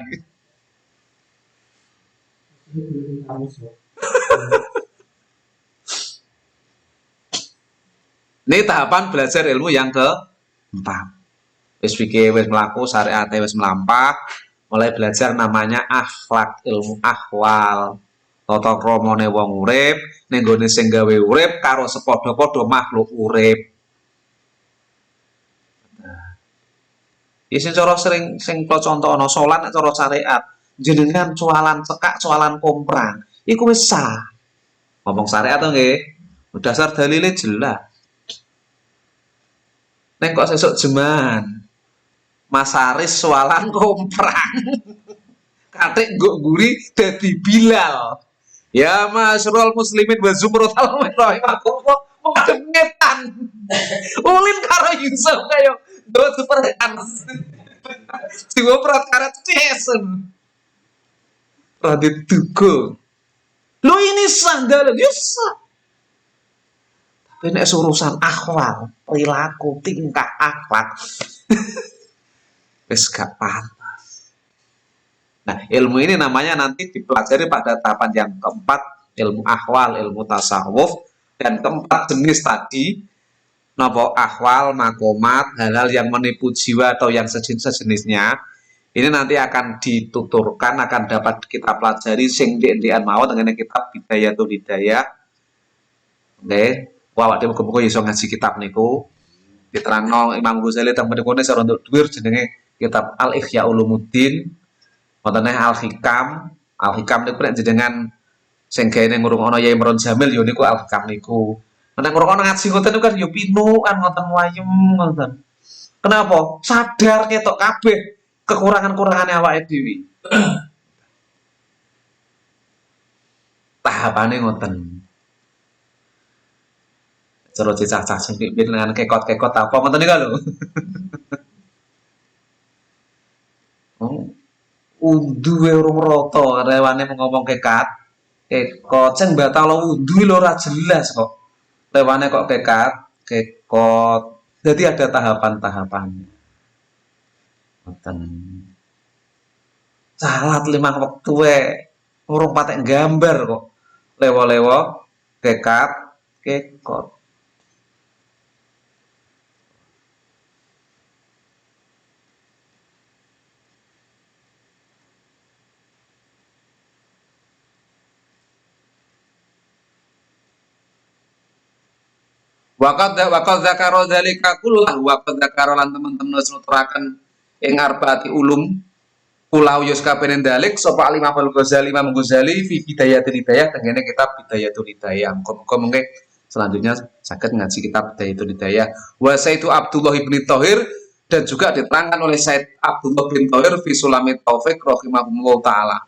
Ini tahapan belajar ilmu yang keempat. Wis fikih wis mlaku, syariate wis melampah, mulai belajar namanya akhlak, ilmu ahwal. Tata kramane wong urip, ning gone sing gawe urip karo sepadha-padha makhluk urip. Sing cara sing kula contohna salat nek cara syariat, jenengan cualan cekak, cualan komprang, iku wis sah. Ngomong syariat to nggih. Dasar dalile jelas. Neng kok sesuk jeman. Mas Aris soalan komprang. Katik nggo guri dadi Bilal. Ya masyarul muslimin wa zumratal rahim aku kok ngetan. Ulin karo Yusuf kayo do super Hans. Jiwa prakara cesen. Radit dugo. Lo ini sandal bisa. Tapi nek urusan akhlak, perilaku, tingkah akhlak wis gak pantas. Nah, ilmu ini namanya nanti dipelajari pada tahapan yang keempat, ilmu ahwal, ilmu tasawuf, dan keempat jenis tadi, nopo ahwal, makomat, hal-hal yang menipu jiwa atau yang sejenisnya, ini nanti akan dituturkan, akan dapat kita pelajari sing di-endian mawon dengan kitab Bidayatul Hidayah. Oke, wah dia muga-muga iso ngaji kitab niku. Diterangno Imam Ghazali teng mriku ne sareng dhuwur jenenge kitab Al Ihya Ulumuddin. Wonten Al Hikam. Al Hikam niku nek jenengan sing gaene ngrungokno Yai Imron Jamil yo niku Al Hikam niku. Nek ngrungokno ngaji ngoten niku kan yo pinukan ngoten wayem ngoten. Kenapa? Sadar ketok kabeh kekurangan-kurangane awake dhewe. Tahapane ngoten. Cara cacah sing dengan kekot-kekot apa ngoten niku lho. Wudu urung rata rewane ngomong kekot sing batal wudu lho ora jelas kok. Lewane kok kekot. Jadi ada tahapan-tahapannya. Ngoten. Salat 5 wektu urung patek gambar kok. Lewo-lewo kekot. Waqad dzakara dzalika kullahu waqad dzakara lan teman-teman wis nuturaken ing arbaati ulum kulau yus kabeh dalik sapa Al Imam Imam Ghazali fi Bidayatul Hidayah tengene kitab Bidayatul Hidayah. Muga-muga mengke selanjutnya saged ngaji kitab Bidayatul Hidayah. Wa Sayyid Abdullah bin Thahir dan juga diterangkan oleh Said Abdullah bin Thahir fi Sulamit Taufik rahimahullah taala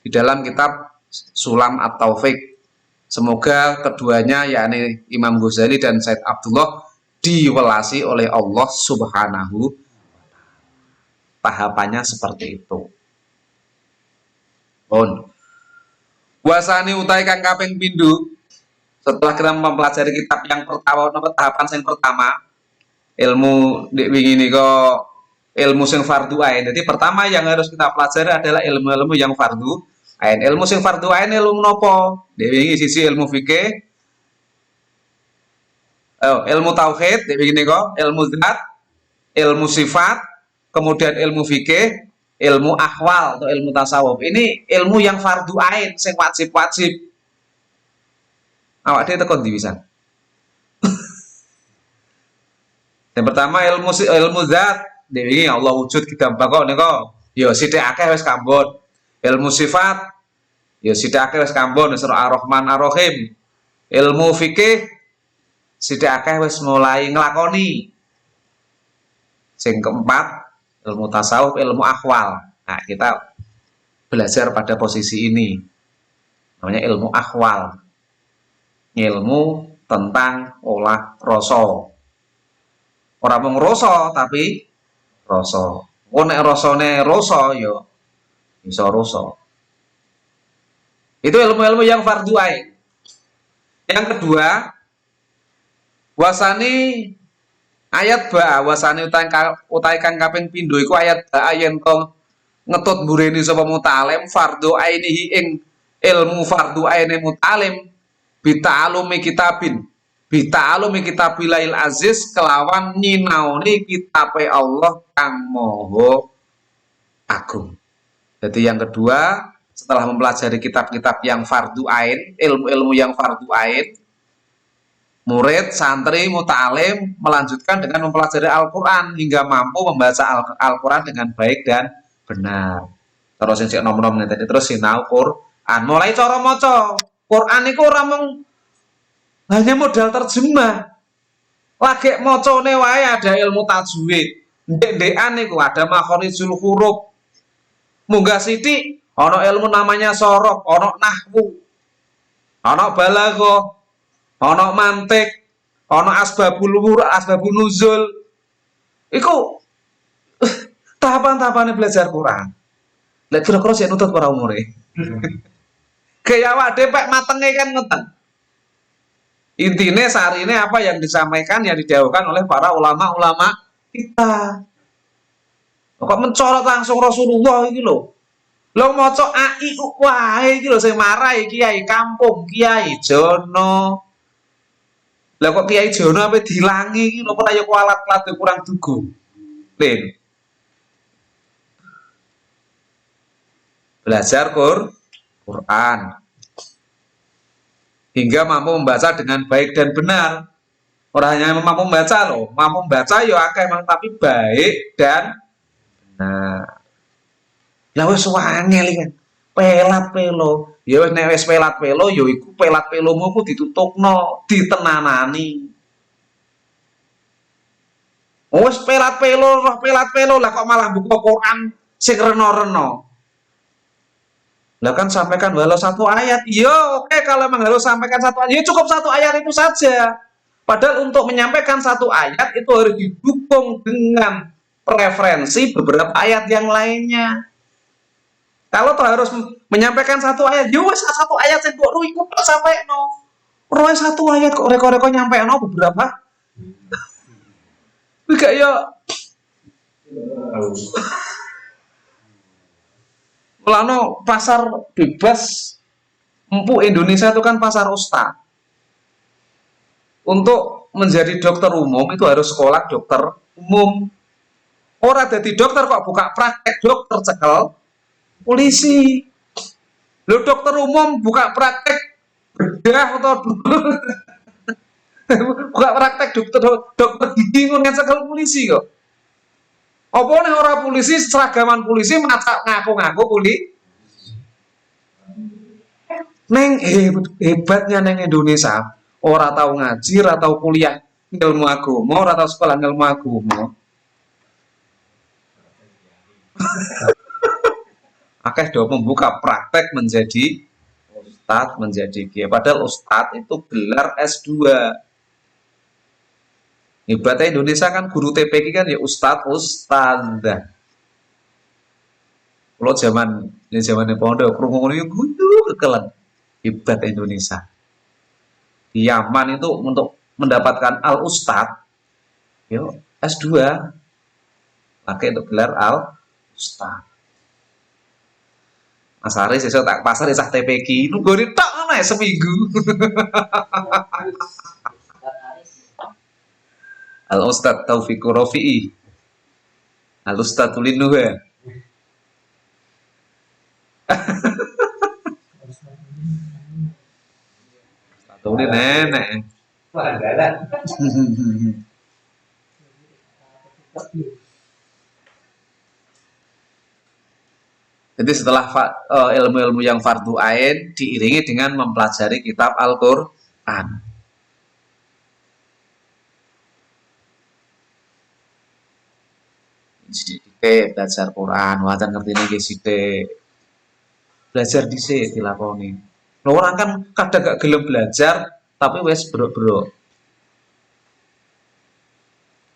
di dalam kitab Sulam At-Taufik. Semoga keduanya yakni Imam Ghazali dan Said Abdullah diwelasi oleh Allah Subhanahu. Tahapannya seperti itu. Pun wasani utai kang kaping pindho setelah kita mempelajari kitab yang pertama tahapan yang pertama ilmu wingi nika ilmu sing fardu ain. Jadi pertama yang harus kita pelajari adalah ilmu-ilmu yang fardu ain. Ilmu sing fardu ain ilmu napa? Dek wingi sisi ilmu fikih, ilmu tauhid, dek wingi nika ilmu zat, ilmu sifat, kemudian ilmu fikih, ilmu akhwal atau ilmu tasawuf. Ini ilmu yang fardu ain sing wajib-wajib. Awak dhewe teko ndi pisan? Yang pertama ilmu zat, dewi Allah wujud kita bakok nika ya sithik akeh wis kambon. Ilmu sifat ya sithik akeh wis kambon surah Ar-Rahman Ar-Rahim. Ilmu fikih sithik akeh wis mulai nglakoni. Sing keempat ilmu tasawuf, ilmu akhwal. Nah, kita belajar pada posisi ini. Namanya ilmu akhwal. Ilmu tentang olah rasa. Ora mung rasa tapi rasa. Nek rasane rasa ya bisa rasa. Itu ilmu-ilmu yang fardu ain. Yang kedua, wasani ayat ba wasani utai kang kaping pindho iku ayat ba yen to ngetut mbureni sapa mutalim fardu ainihi ing ilmu fardu aine mutalim bita'alumi kitabin bita'alumi kitabilail aziz kelawan nyinaoni kitabe Allah kang maha agung. Jadi yang kedua setelah mempelajari kitab-kitab yang fardu ain, ilmu-ilmu yang fardu ain, murid, santri, muta'alim melanjutkan dengan mempelajari Al-Quran hingga mampu membaca Al-Quran dengan baik dan benar. Terus yang nom-nom tadi terus sinau Quran. Mulai cara maca Quran itu ora mung hanya modal terjemah. Lagi macane wae ada ilmu tajwid. Ndek-ndekan niku ada makhorijul huruf. Munggah sithik ana ilmu namanya sorof, ana nahwu, ana balaghah, ana mantik, ana asbabul nuzul. Iku tahapan-tahapane belajar Quran. Lek kira-kira sik nutut para umure. Gaya awak dhewe pek matenge kan ngeten. Intine sarine apa yang disampaikan yang didhawuhkan oleh para ulama-ulama kita. Kok mencolot langsung Rasulullah iki lho. Lho maca ai wae iki lho sing marahi kiai kampung, Kiai Jono. Lah kok Kiai Jono ape dilangi iki lho ora ya kualat-kualat kurang dugo. Len. Belajar Quran hingga mampu membaca dengan baik dan benar. Orang hanya mampu membaca loh, mampu membaca ya akeh emang tapi baik dan benar. Lah wis wangel kan. Pelat pelo. Ya wis nek wis pelat pelo ya iku pelat pelomu ku ditutupno, ditenanani. Wis pelat pelo lah kok malah buka Quran sing reno-reno. Lah kan sampaikan walau satu ayat. Ya oke kalau memang harus sampaikan satu ayat, ya cukup satu ayat itu saja. Padahal untuk menyampaikan satu ayat itu harus didukung dengan preferensi beberapa ayat yang lainnya. Kalau toh harus menyampaikan satu ayat, ya wis satu ayat sing kok iku tok sampaikno. Roe satu ayat kok reko-reko nyampaikno beberapa. Iki ya Mulano pasar bebas empuk Indonesia itu kan pasar ustaz. Untuk menjadi dokter umum itu harus sekolah dokter umum. Ora dadi dokter kok buka praktek dokter cekel polisi. Lo dokter umum buka praktek bedah atau Bukan praktek dokter gigi ngono ngecekel polisi kok. Apa nih orang polisi seragaman polisi macak ngaku-ngaku neng hebatnya neng Indonesia ora tahu ngaji, ora tahu kuliah ilmu agama, ora tahu sekolah ilmu agama. Akeh do membuka praktek menjadi ustadz, menjadi kiai. Padahal ustadz itu gelar S2. Hebatnya Indonesia kan guru TPQ kan ya ustadzah. Kalau zaman pondok krungu ngono ya guyu kekelan. Hebat Indonesia. Di Yaman itu untuk mendapatkan al ustad, yo S2, pakai untuk gelar al ustad. Mas Aris sesuk tak pasar isah TPQ, nunggone tok ngono ya seminggu. Al Ustad Taufikur Rafi'i. Al Ustad Tulinuha. Tuli nenek. Jadi setelah ilmu-ilmu yang fardu ain diiringi dengan mempelajari kitab Al-Qur'an. Sithik belajar Quran, wajan ngerti niki sithik. Belajar dhisik dilakoni. Lho orang kan kadang gak gelem belajar tapi wis brok-brok.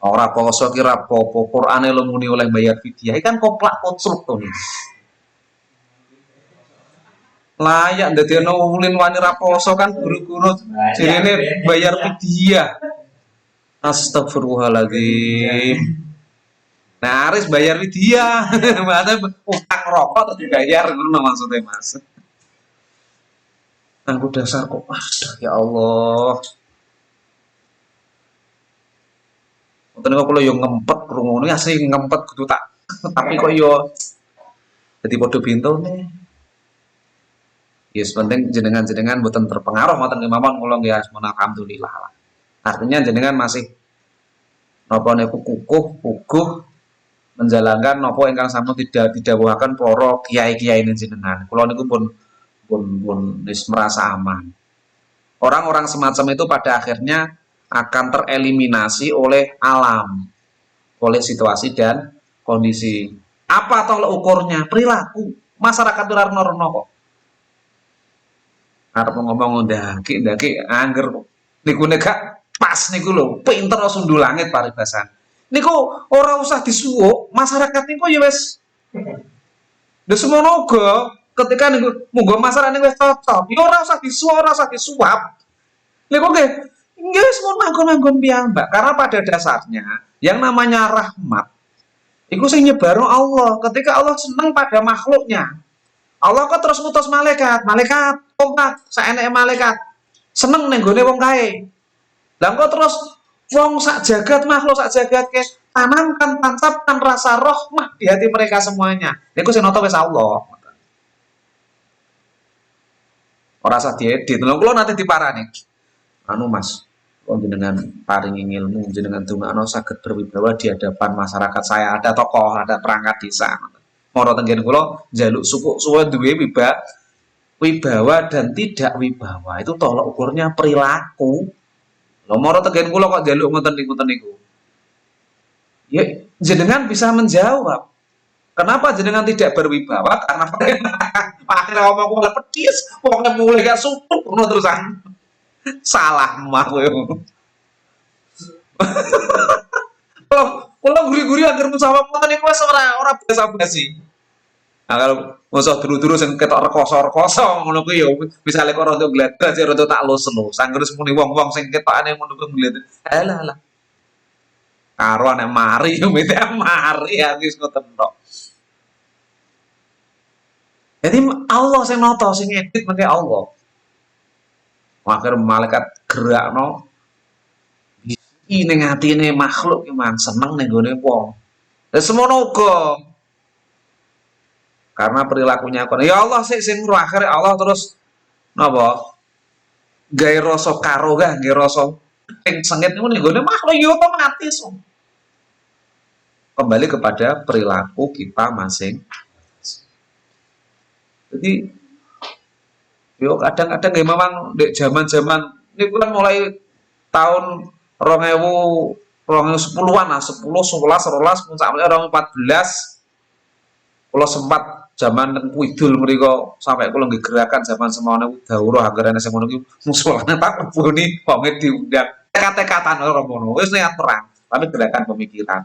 Ora poso kira apa-apa, Qur'ane lumuni oleh bayar fidyah kan koplak kocruk to nih. Layak ndadekno ulin wani ra poso kan guru-guru jenenge bayar fidyah. Astagfirullahaladzim. Nah, Aris bayar dia, maksudnya utang rokok atau dibayar, itu maksudnya mas. Aku dasar kok, aduh ya Allah. Mungkin kalau yo ngempet, rumahnya asli ngempet gitu tak. Tapi kok yo jadi podo pintu nih. Ya penting jenengan buatan terpengaruh, buatan kemampuan kalau ya alhamdulillah lah. Artinya jenengan masih nopo niku kukuh menjalankan nopo ingkang sampun tidak didhawuhaken para kiai-kiai jenengan. Kula niku pun wis merasa aman. Orang-orang semacam itu pada akhirnya akan tereliminasi oleh alam, oleh situasi dan kondisi. Apa tolak ukurnya? Perilaku. Masyarakat durarno kok. Arep ngomong ndaki angger niku gak pas niku lho, pinter sundu langit paribasan. Niku ora usah disuwuk, masyarakat niku ya wis wis semono uga ketika niku monggo masyarakat niku wis cocok, ya ora usah disuwuk, ora usah disuap. Niku nggih wis mun manggon-manggon piyambak, karena pada dasarnya yang namanya rahmat iku sing nyebaro Allah. Ketika Allah seneng pada makhluknya, Allah kok terus ngutus malaikat wong saeneke malaikat seneng ning gone wong kae. Lah kok terus wong sak jagat makhluk sak jagat ke tanamkan tancapkan rasa rahmah di hati mereka semuanya. Niku sing nata wis Allah. Ora usah diedit. Lha kula nanti diparani. Anu Mas, jenengan paringi ilmu, jenengan dongakno saged berwibawa di hadapan masyarakat saya. Ada tokoh, ada perangkat desa. Moro tenggen kula njaluk suwe duwe wibawa dan tidak wibawa. Itu tolak ukurnya perilaku. Lho moro tenggen kula kok njaluk ngoten niku. Ya jenengan bisa menjawab. Kenapa jenengan tidak berwibawa? Karena akhirnya ngomong kula pedis, wong mulai gak sutuk ngono terusan. Salah mah kowe. Kalau guri-guri agar musawah ngoten niku wis ora basa-basi. Nah, kalau musuh dulu-dulu sing ketok rekoso-rekoso ngono kuwi ya misale kok rada gledas ya rada tak losno. Sanggeus muni wong-wong sing ketokane ngono kuwi nglet. Alah. Karo anek mari yo mete mari aku wis ngoten tok. Jadi Allah sing nata sing edit mengke Allah. Akhir malaikat gerakno iki ning atine makhluk ki man seneng ning gone wong. Lah semono uga. Karena perilakunya kon. Ya Allah sing akhir Allah terus napa? Gawe rasa karo gah, gawe rasa Sing sengit niku ning gone makhluk ya otomatis. Kembali kepada perilaku kita masing. Jadi yo kadang-kadang ya memang di zaman-zaman ini kan mulai tahun 2010-an lah, 10, 11, 12, sampai 2014 kula sempat zaman teng Kidul mriku sampai kula nggih gerakan zaman semono dawuh anggere sing ngono ki musolane tak leboni wong diundang. Kate-katan ora ngono, wis niat perang, tapi gerakan pemikiran.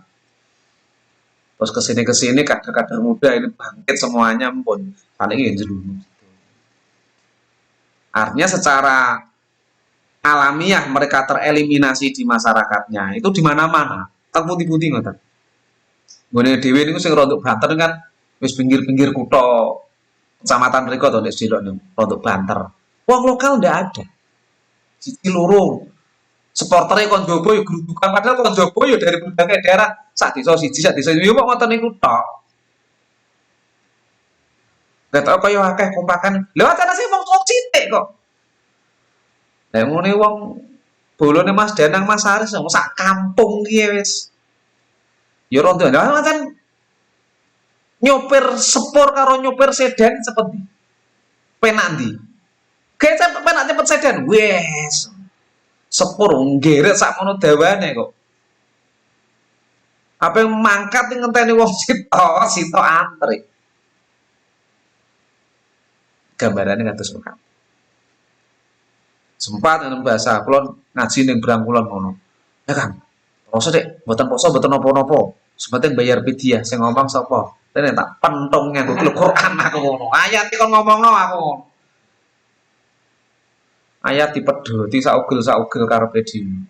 Terus kesini kader-kader muda ini bangkit semuanya pun paling ya jelunuk. Artinya secara alamiah mereka tereliminasi di masyarakatnya itu di mana-mana. Tak putih-putih ngoten. Gone dhewe niku sing rontok banter kan wis pinggir-pinggir kutha kecamatan mriku to nek Silok niku rontok banter. Wong lokal ndak ada. Siji loro supportere kon jowo ya grudukan padahal kon jowo ya dari berbagai daerah sak desa siji sak desa yo kok ngoten niku tok. Gak tau kaya akeh kompakan. Lewat ana sing wong sithik kok. Lah ngene wong bolone Mas Danang Mas Haris sak kampung ki wis. Ya rontok. Lah kan nyopir sepur karo nyopir sedan seperti penak ndi? Kayak penak cepet sedan. Wes. Sepur nggeret sakmono dawane kok. Apa yang mangkat ngenteni wong sito antri. Gambarannya kados mekaten. Sempat dengan bahasa kulon ngaji ning Brangkulon ngono. Ya Kang. Poso Dek, mboten poso mboten napa-napa. Sepenting bayar fidyah sing ngomong sapa? Dene tak pentong nganggo Quran aku ngono. Ayat iki kon ngomongno aku ngono. Ayat dipedhoti saugel karepe dhewe.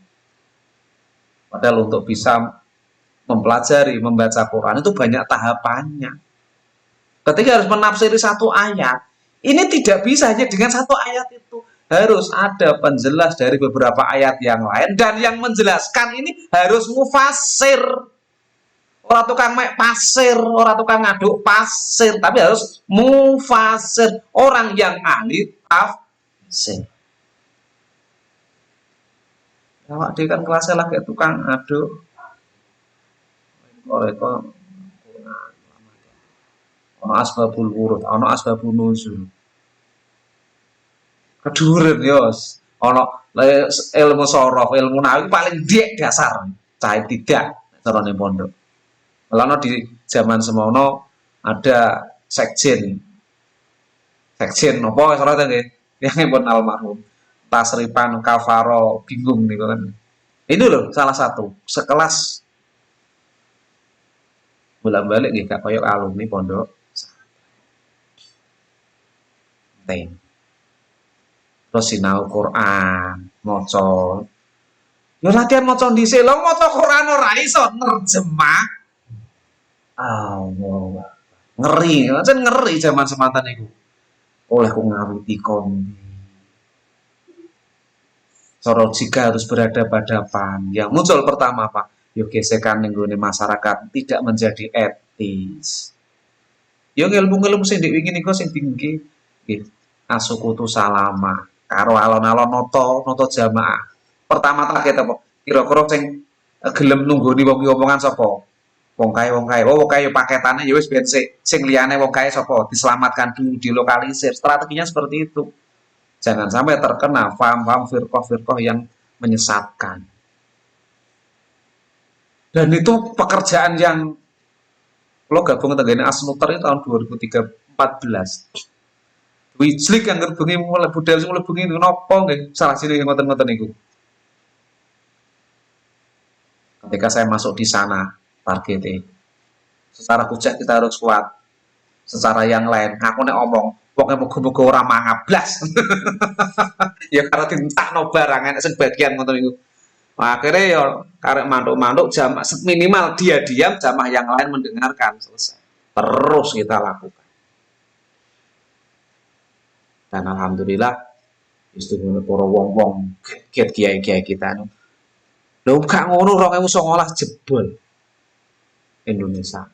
Padahal untuk bisa mempelajari, membaca Quran itu banyak tahapannya. Ketika harus menafsiri satu ayat, ini tidak bisa hanya dengan satu ayat itu. Harus ada penjelas dari beberapa ayat yang lain dan yang menjelaskan ini harus mufasir. Orang tukang mek pasir, orang tukang ngaduk pasir, tapi harus mufasir, orang yang ahli tafsir. Awak dhewe kan kelasnya lagi tukang aduk. Mereka ono asbabul wurud, ono asbabun nuzul. Keduren yos. Ono ilmu sorof, ilmu nawi paling diek dasar. Cahaya tidak carane pondok. Lalu di zaman semono ada sekjen. Sekjen nopo salah nggih? Yang pun almarhum. Tasripan Kafaro bingung nih kan. Ini loh salah satu sekelas bolak-balik nggih gak koyo alumni pondok. Penting. Terus sinau Quran, maca. Yo latihan maca dhisik lho, maca Quran ora iso nerjemah. Allah. Ngeri, macam ngeri zaman sematan iku. Oleh ku ngawiti kon. Soro jika harus berhadapan-hadapan. Yang muncul pertama apa? Yo gesekan ning gone masyarakat tidak menjadi etis. Yo ilmu-ilmu sing wingi niku sing tinggi nggih. Asukutu salama karo alon-alon noto jamaah. Pertama target apa? Kira-kira sing gelem nunggoni wong omongan sapa? Wong kae yo paketane ya wis ben sing liyane wong kae sapa? Diselamatkan dulu, dilokalisir. Strateginya seperti itu. Jangan sampai terkena paham-paham firqah-firqah yang menyesatkan. Dan itu pekerjaan yang lo gabung tenggene Asmuter itu tahun 2014. Wijlik yang ngerbengi mulai budal sing mulai bengi napa nggih salah sini ngoten-ngoten niku. Ketika saya masuk di sana targetnya secara hujah kita harus kuat. Secara yang lain aku nek omong pokoke muga-muga ora mangablas. Ya karo dientakno barang enek sing bagian ngoten niku. Akhirnya ya karek mantuk-mantuk jamaah minimal dia diam, jamaah yang lain mendengarkan selesai. Terus kita lakukan. Dan alhamdulillah istimewa para wong-wong kiai-kiai kita nu. Lho gak ngono 2019 jebol Indonesia.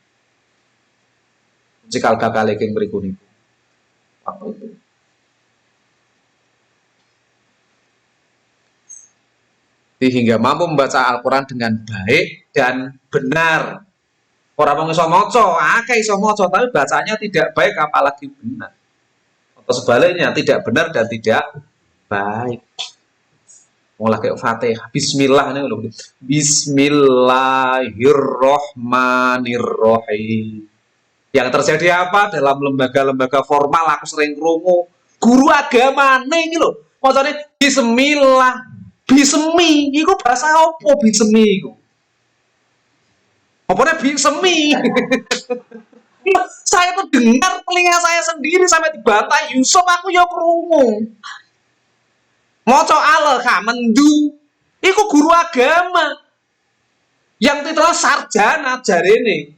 Cikal bakal iki mriku niku. Waktu itu. Hingga mampu membaca Al-Quran dengan baik dan benar. Orang mau iso maca, akeh iso maca, tapi bacanya tidak baik apalagi benar. Atau sebaliknya, tidak benar dan tidak baik. Mulai kayak Fatihah, Bismillah ini loh. Bismillahirrohmanirrohim. Yang terjadi apa dalam lembaga-lembaga formal? Aku sering krungu guru agama nih loh. Maksudnya Bismillah, Bismi, itu bahasa apa Bismi itu? Apa nih Bismi? Saya tuh dengar telinga saya sendiri sampai dibantah Yusuf, aku ya krungu. Moco alhamdu, iku guru agama yang titelnya sarjana jarene.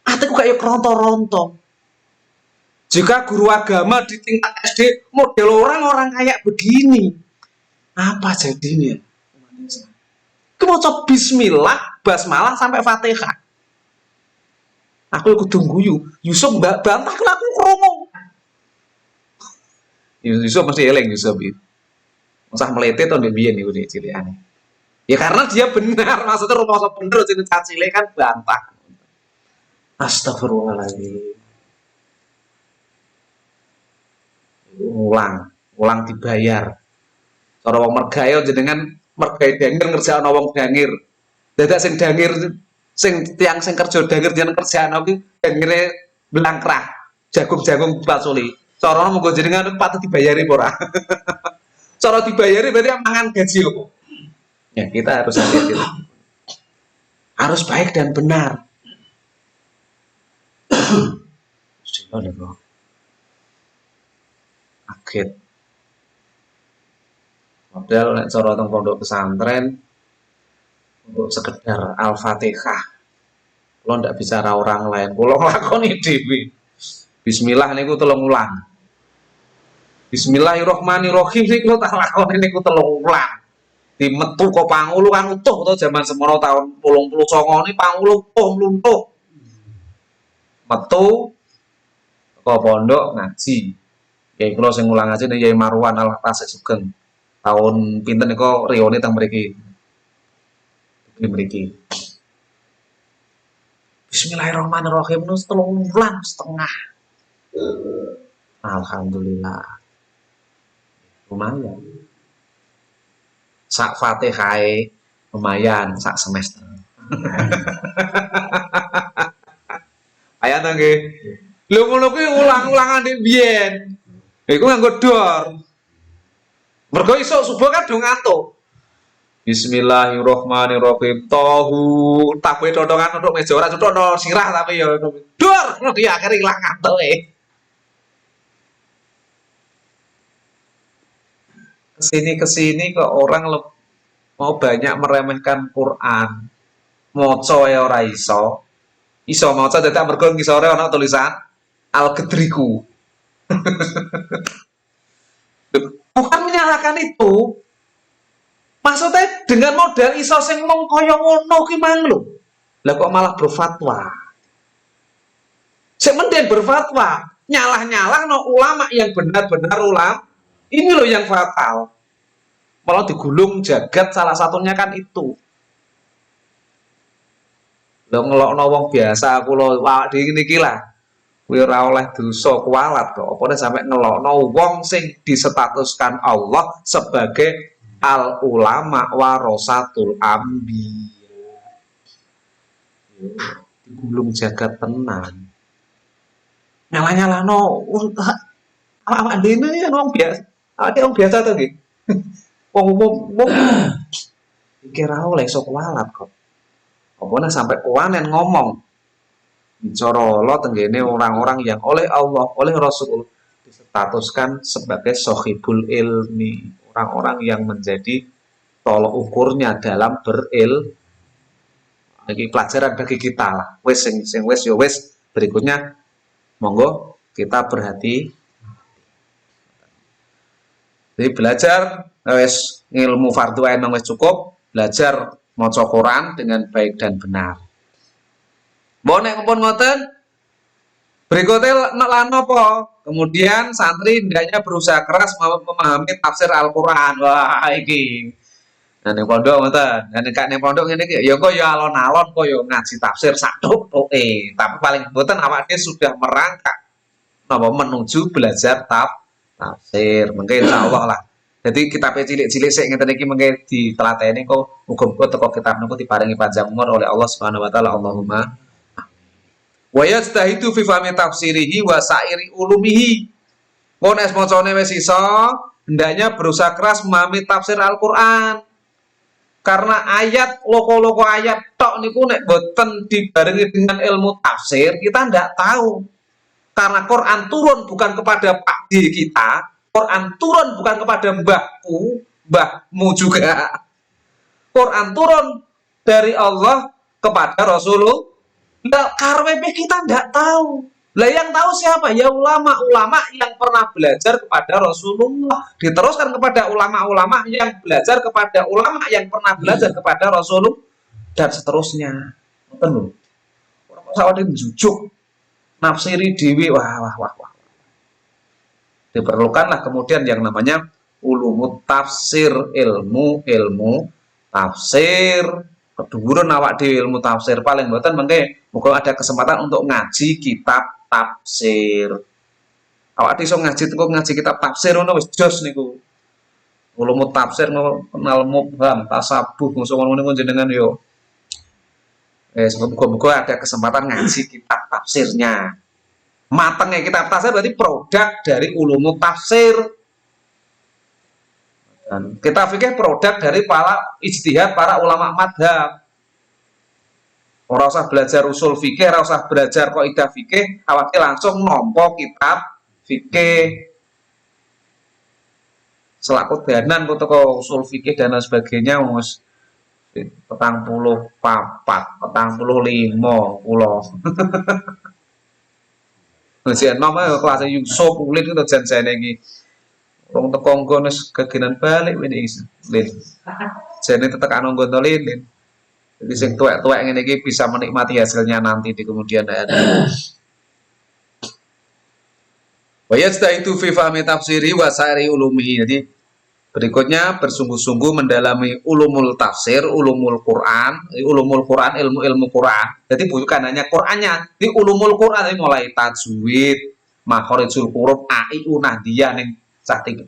Atiku kayak keronto-ronto. Jika guru agama di tingkat SD model orang-orang kayak begini, apa jadinya? Moco Bismillah, basmalah sampai Fatihah. Aku ikut guyu, Yusuf bantah aku krungu. Yusuf mesti eling Yusuf itu. Usah melete to ndek biyen niku cilikane. Ya karena dia benar, maksudnya rumah bener jadi cacile kan bantah. Astagfirullahaladzim. Ulang dibayar. Cara wong mergayo jenengan mergawe dangir ngerjakno wong dangir. Dadak sing dangir sing tiang sing kerja dangir jeneng kerjaan kuwi dangire blangkrah, jagung-jagung pasuli. Carane monggo jenengan patut dibayari apa ora? Cara dibayari berarti mangan gaji apa? Ya kita harus hati-hati. Harus baik dan benar. Kaget. Model nek cara teng pondok pesantren untuk sekedar Al-Fatihah. Kalau ndak bicara orang lain, kalau nglakoni dhewe. Bismillah niku 3 ulang. Bismillahirrohmanirrohim niku tak lakoni niku 3 ulang. Di metu kok pangulu kan utuh to zaman semono tahun 89 ni pangulu mluntuh. Metu kok pondok ngaji. Kiai kula sing ngulang ngaji Yai Marwan Al-Tasik Sugeng. Tahun pinten niku rione teng mriki. Mriki. Bismillahirrahmanirrahim nus 3 bulan setengah. Alhamdulillah. Lumayan. Sak Fatihah lumayan sak semester. Ayo to nggih. Lho ngono kuwi ulang-ulangan ndek biyen. Iku nganggo dor. Mergo iso subuh kan do ngantuk. Bismillahirrahmanirrahim. Tohu tabuhe totongan untuk meja ora cuthuk sirah tapi ya dor ngono ki akhire ilang ngantuke. Kesini kok orang mau banyak meremehkan Quran. Maca ya ora iso. Iso maca dadak mergo ngisore ana tulisan Al-Gedriku. Bukan menyalahkan itu. Maksudnya dengan modal iso sing mung kaya ngono ki mang lho. Lah kok malah berfatwa. Sing mending berfatwa, nyalah-nyalah no ulama yang benar-benar ulama. Ini loh yang fatal. Malah digulung jagat salah satunya kan itu. Lo ngelokno wong biasa aku lo awak dhewe niki lah. Kuwi ora oleh dosa kualat kok. Apa sampai ngelokno wong sing disetatuskan Allah sebagai al ulama warasatul anbiya. Digulung jagat tenan. Nyala-nyalano awak dhewe ya wong biasa. Ada orang biasa tuh gitu. Wong kira oleh sok walat kok. Apa sampai kuanen ngomong. Bicara Allah tenggene orang-orang yang oleh Allah, oleh Rasul disetatuskan sebagai sohibul ilmi, orang-orang yang menjadi tolok ukurnya dalam beril. Lagi pelajaran bagi kita lah. Wes sing wes yo wes. Berikutnya monggo kita berhati. Jadi belajar wes ilmu fardhu ain wes cukup, belajar maca Quran dengan baik dan benar. Mbok nek pun ngoten berikutnya lan apa? Kemudian santri hendaknya berusaha keras memahami tafsir Al-Qur'an. Wah, iki Nah, ning pondok ngoten. Nah, ning pondok ngene iki ya kok ya alon-alon kok ya ngaji tafsir sak tuk-tuke. Tapi paling mboten awake sudah merangkak napa menuju belajar tafsir. Mengke insyaallah lah. Jadi kitab cilik-cilik sik ngeten iki mengke ditelateni kok muga-muga teko kitab niku diparingi panjang umur oleh Allah Subhanahu wa taala. Allahumma wa yastahidu fi fahmi tafsirihi wa sairi ulumihi. Mun es macane wis iso, hendaknya berusaha keras memahami tafsir Al-Qur'an. Karena ayat loko-loko ayat tok niku nek boten dibarengi dengan ilmu tafsir, kita ndak tahu. Karena Quran turun bukan kepada pakde kita, Quran turun bukan kepada mbahmu juga. Quran turun dari Allah kepada Rasulullah. Nah, karena kita ndak tahu. Lah yang tahu siapa? Ya ulama-ulama yang pernah belajar kepada Rasulullah. Diteruskan kepada ulama-ulama yang belajar kepada ulama yang pernah belajar kepada Rasulullah dan seterusnya. Ngoten lho. Ora kok sawade jujuk nafsiri dhewe wah. Diperlukanlah kemudian yang namanya ulumut tafsir, ilmu tafsir. Keduwuran awak dhewe ilmu tafsir paling mboten mengke muga ada kesempatan untuk ngaji kitab tafsir. Awak iso ngaji kitab tafsir ngono wis jos niku. Ulumut tafsir kenal mubham, tasabuh ngono niku jenengan yo. Muga-muga ada kesempatan ngaji kitab tafsirnya. Matengnya kitab tafsir berarti produk dari ulumut tafsir. Dan kita fikih produk dari para ijtihad para ulama madhab. Ora usah belajar usul fikih, ora usah belajar kaidah fikih, awake langsung nampa kitab fikih. Selaku danan teko usul fikih dan sebagainya wis 44, 45 kula. Wis enom kelas Yusuf kulit itu jan-jane iki. Wong teko nggon wis kegenan balik wene iki. Lin. Jane tetekan nggon to lin. Jadi sing tuwek-tuwek ngene iki bisa menikmati hasilnya nanti di kemudian hari. Wa yastaitu fi fahmi tafsiri wa sari ulumihi. Jadi berikutnya bersungguh-sungguh mendalami ulumul tafsir, ulumul Quran, ilmu-ilmu Quran. Jadi bukan hanya Qurannya, di ulumul Quran ini mulai tajwid, makhorijul huruf, aiu nahdiyah ning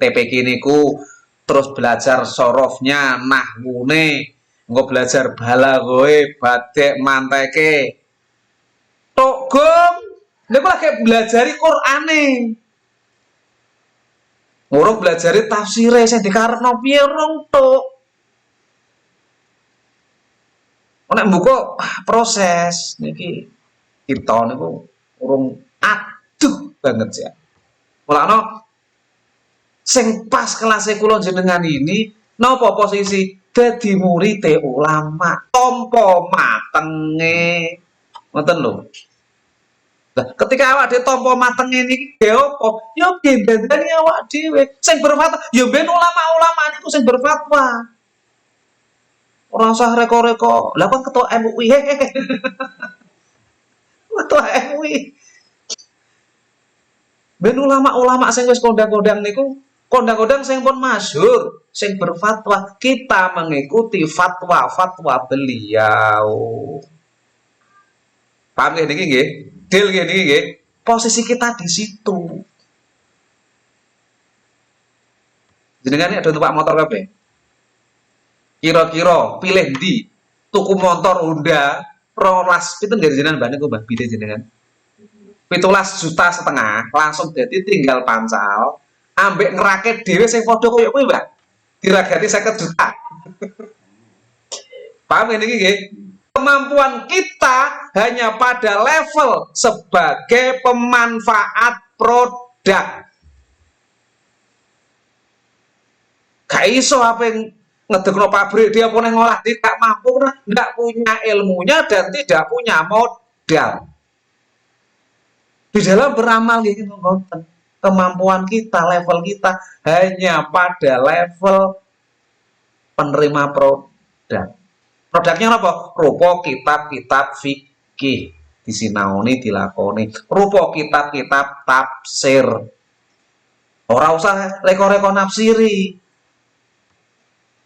TPK niku, terus belajar sorofnya, nahwune, engko belajar balagoe, badek, manteke. Tok gom, niku lagi belajari Qur'ane. Urung belajari tafsire sing dikarepno piye rong tok. Nek mbuka proses niki kita niku urung aduh banget ya. Mulane sing pas kelas kula jenengan ini napa posisi dadi murid ulama tampa matenge. Ngoten lho. Nah, ketika awak dhewe tampa matenge niki ge apa? Ya gendandani awak dhewe. Sing berfatwa, ya ben ulama-ulama niku sing berfatwa. Ora usah reko-reko. Lah kan ketua MUI. Ketua MUI. Ben ulama-ulama sing wis kondang-kondang niku, kondang-kondang sing pun masyhur, sing berfatwa, kita mengikuti fatwa-fatwa beliau. Paham nggih niki nggih? Deal nggih niki nggih. Posisi kita di situ. Jenengan ada numpak motor kabeh. Kira-kira pilih ndi? Tuku motor Honda rolas pinten nggih jenengan mbak niku Mbah pilih jenengan. 17,5 juta langsung dadi tinggal pancal ambek ngerakit dhewe sing padha koyo kuwi Mbak. Diragati 50 juta. Paham niki nggih? Kemampuan kita hanya pada level sebagai pemanfaat produk. Gak iso apa yang ngedekno pabrik dia pun ngolah tidak mampu, tidak punya ilmunya dan tidak punya modal. Di dalam beramal gitu kemampuan kita, level kita hanya pada level penerima produk. Produknya apa? Rupa kitab-kitab fikih disinaoni dilakoni. Rupa kitab-kitab tafsir. Ora usah reko-reko nafsiri.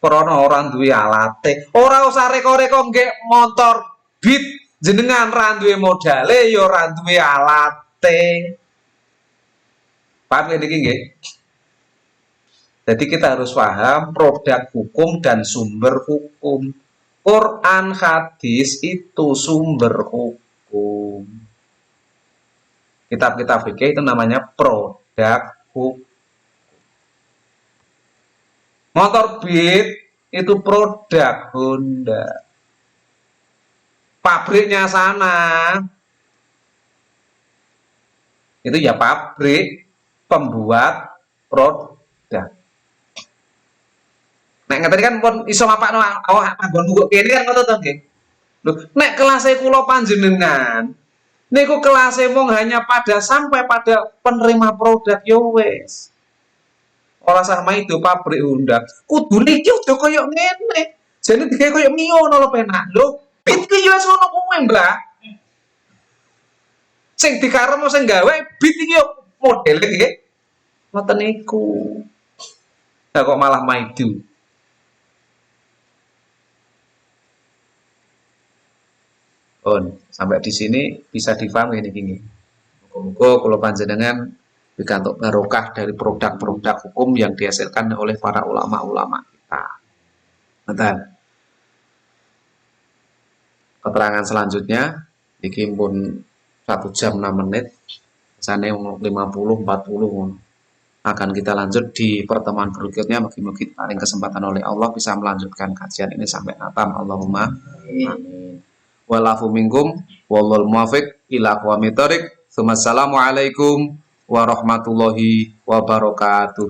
Krana ora duwe alate. Ora usah reko-reko nggih motor Beat jenengan ra duwe modale ya ora duwe alate. Paham niki nggih? Jadi kita harus paham produk hukum dan sumber hukum. Quran hadis itu sumber hukum. Kitab-kitab fikih itu namanya produk hukum. Motor Beat itu produk Honda. Pabriknya sana itu ya pabrik pembuat produk. Nek ngerti kan pun iso mapakno awak panggonmu kok kene kan ngono to nggih. Lho, nek kelasé kula panjenengan niku kelasé mung hanya pada sampai pada penerima produk yo wis. Ora sama itu pabrik Honda. Kudune iki aja koyo ngene. Jane digawe koyo ngono lho penak. Lho, Beat ki yo wis ngono kuwi, Mbak. Sing dikarepno sing gawe Beat iki yo modele nggih. Ngoten niku. Lah kok malah maidu. Sampai di sini bisa difahami ini gini. Muga-muga kula panjenengan pikantuk barokah dari produk-produk hukum yang dihasilkan oleh para ulama-ulama kita. Ngoten. Keterangan selanjutnya iki pun 1 jam 6 menit. Sana 50 40 akan kita lanjut di pertemuan berikutnya. Mugi-mugi paling kesempatan oleh Allah bisa melanjutkan kajian ini sampai natam. Allahumma amin. Walafu minkum wallal muwafiq ila aqwamit thoriq. Wassalamualaikum warahmatullahi wabarakatuh.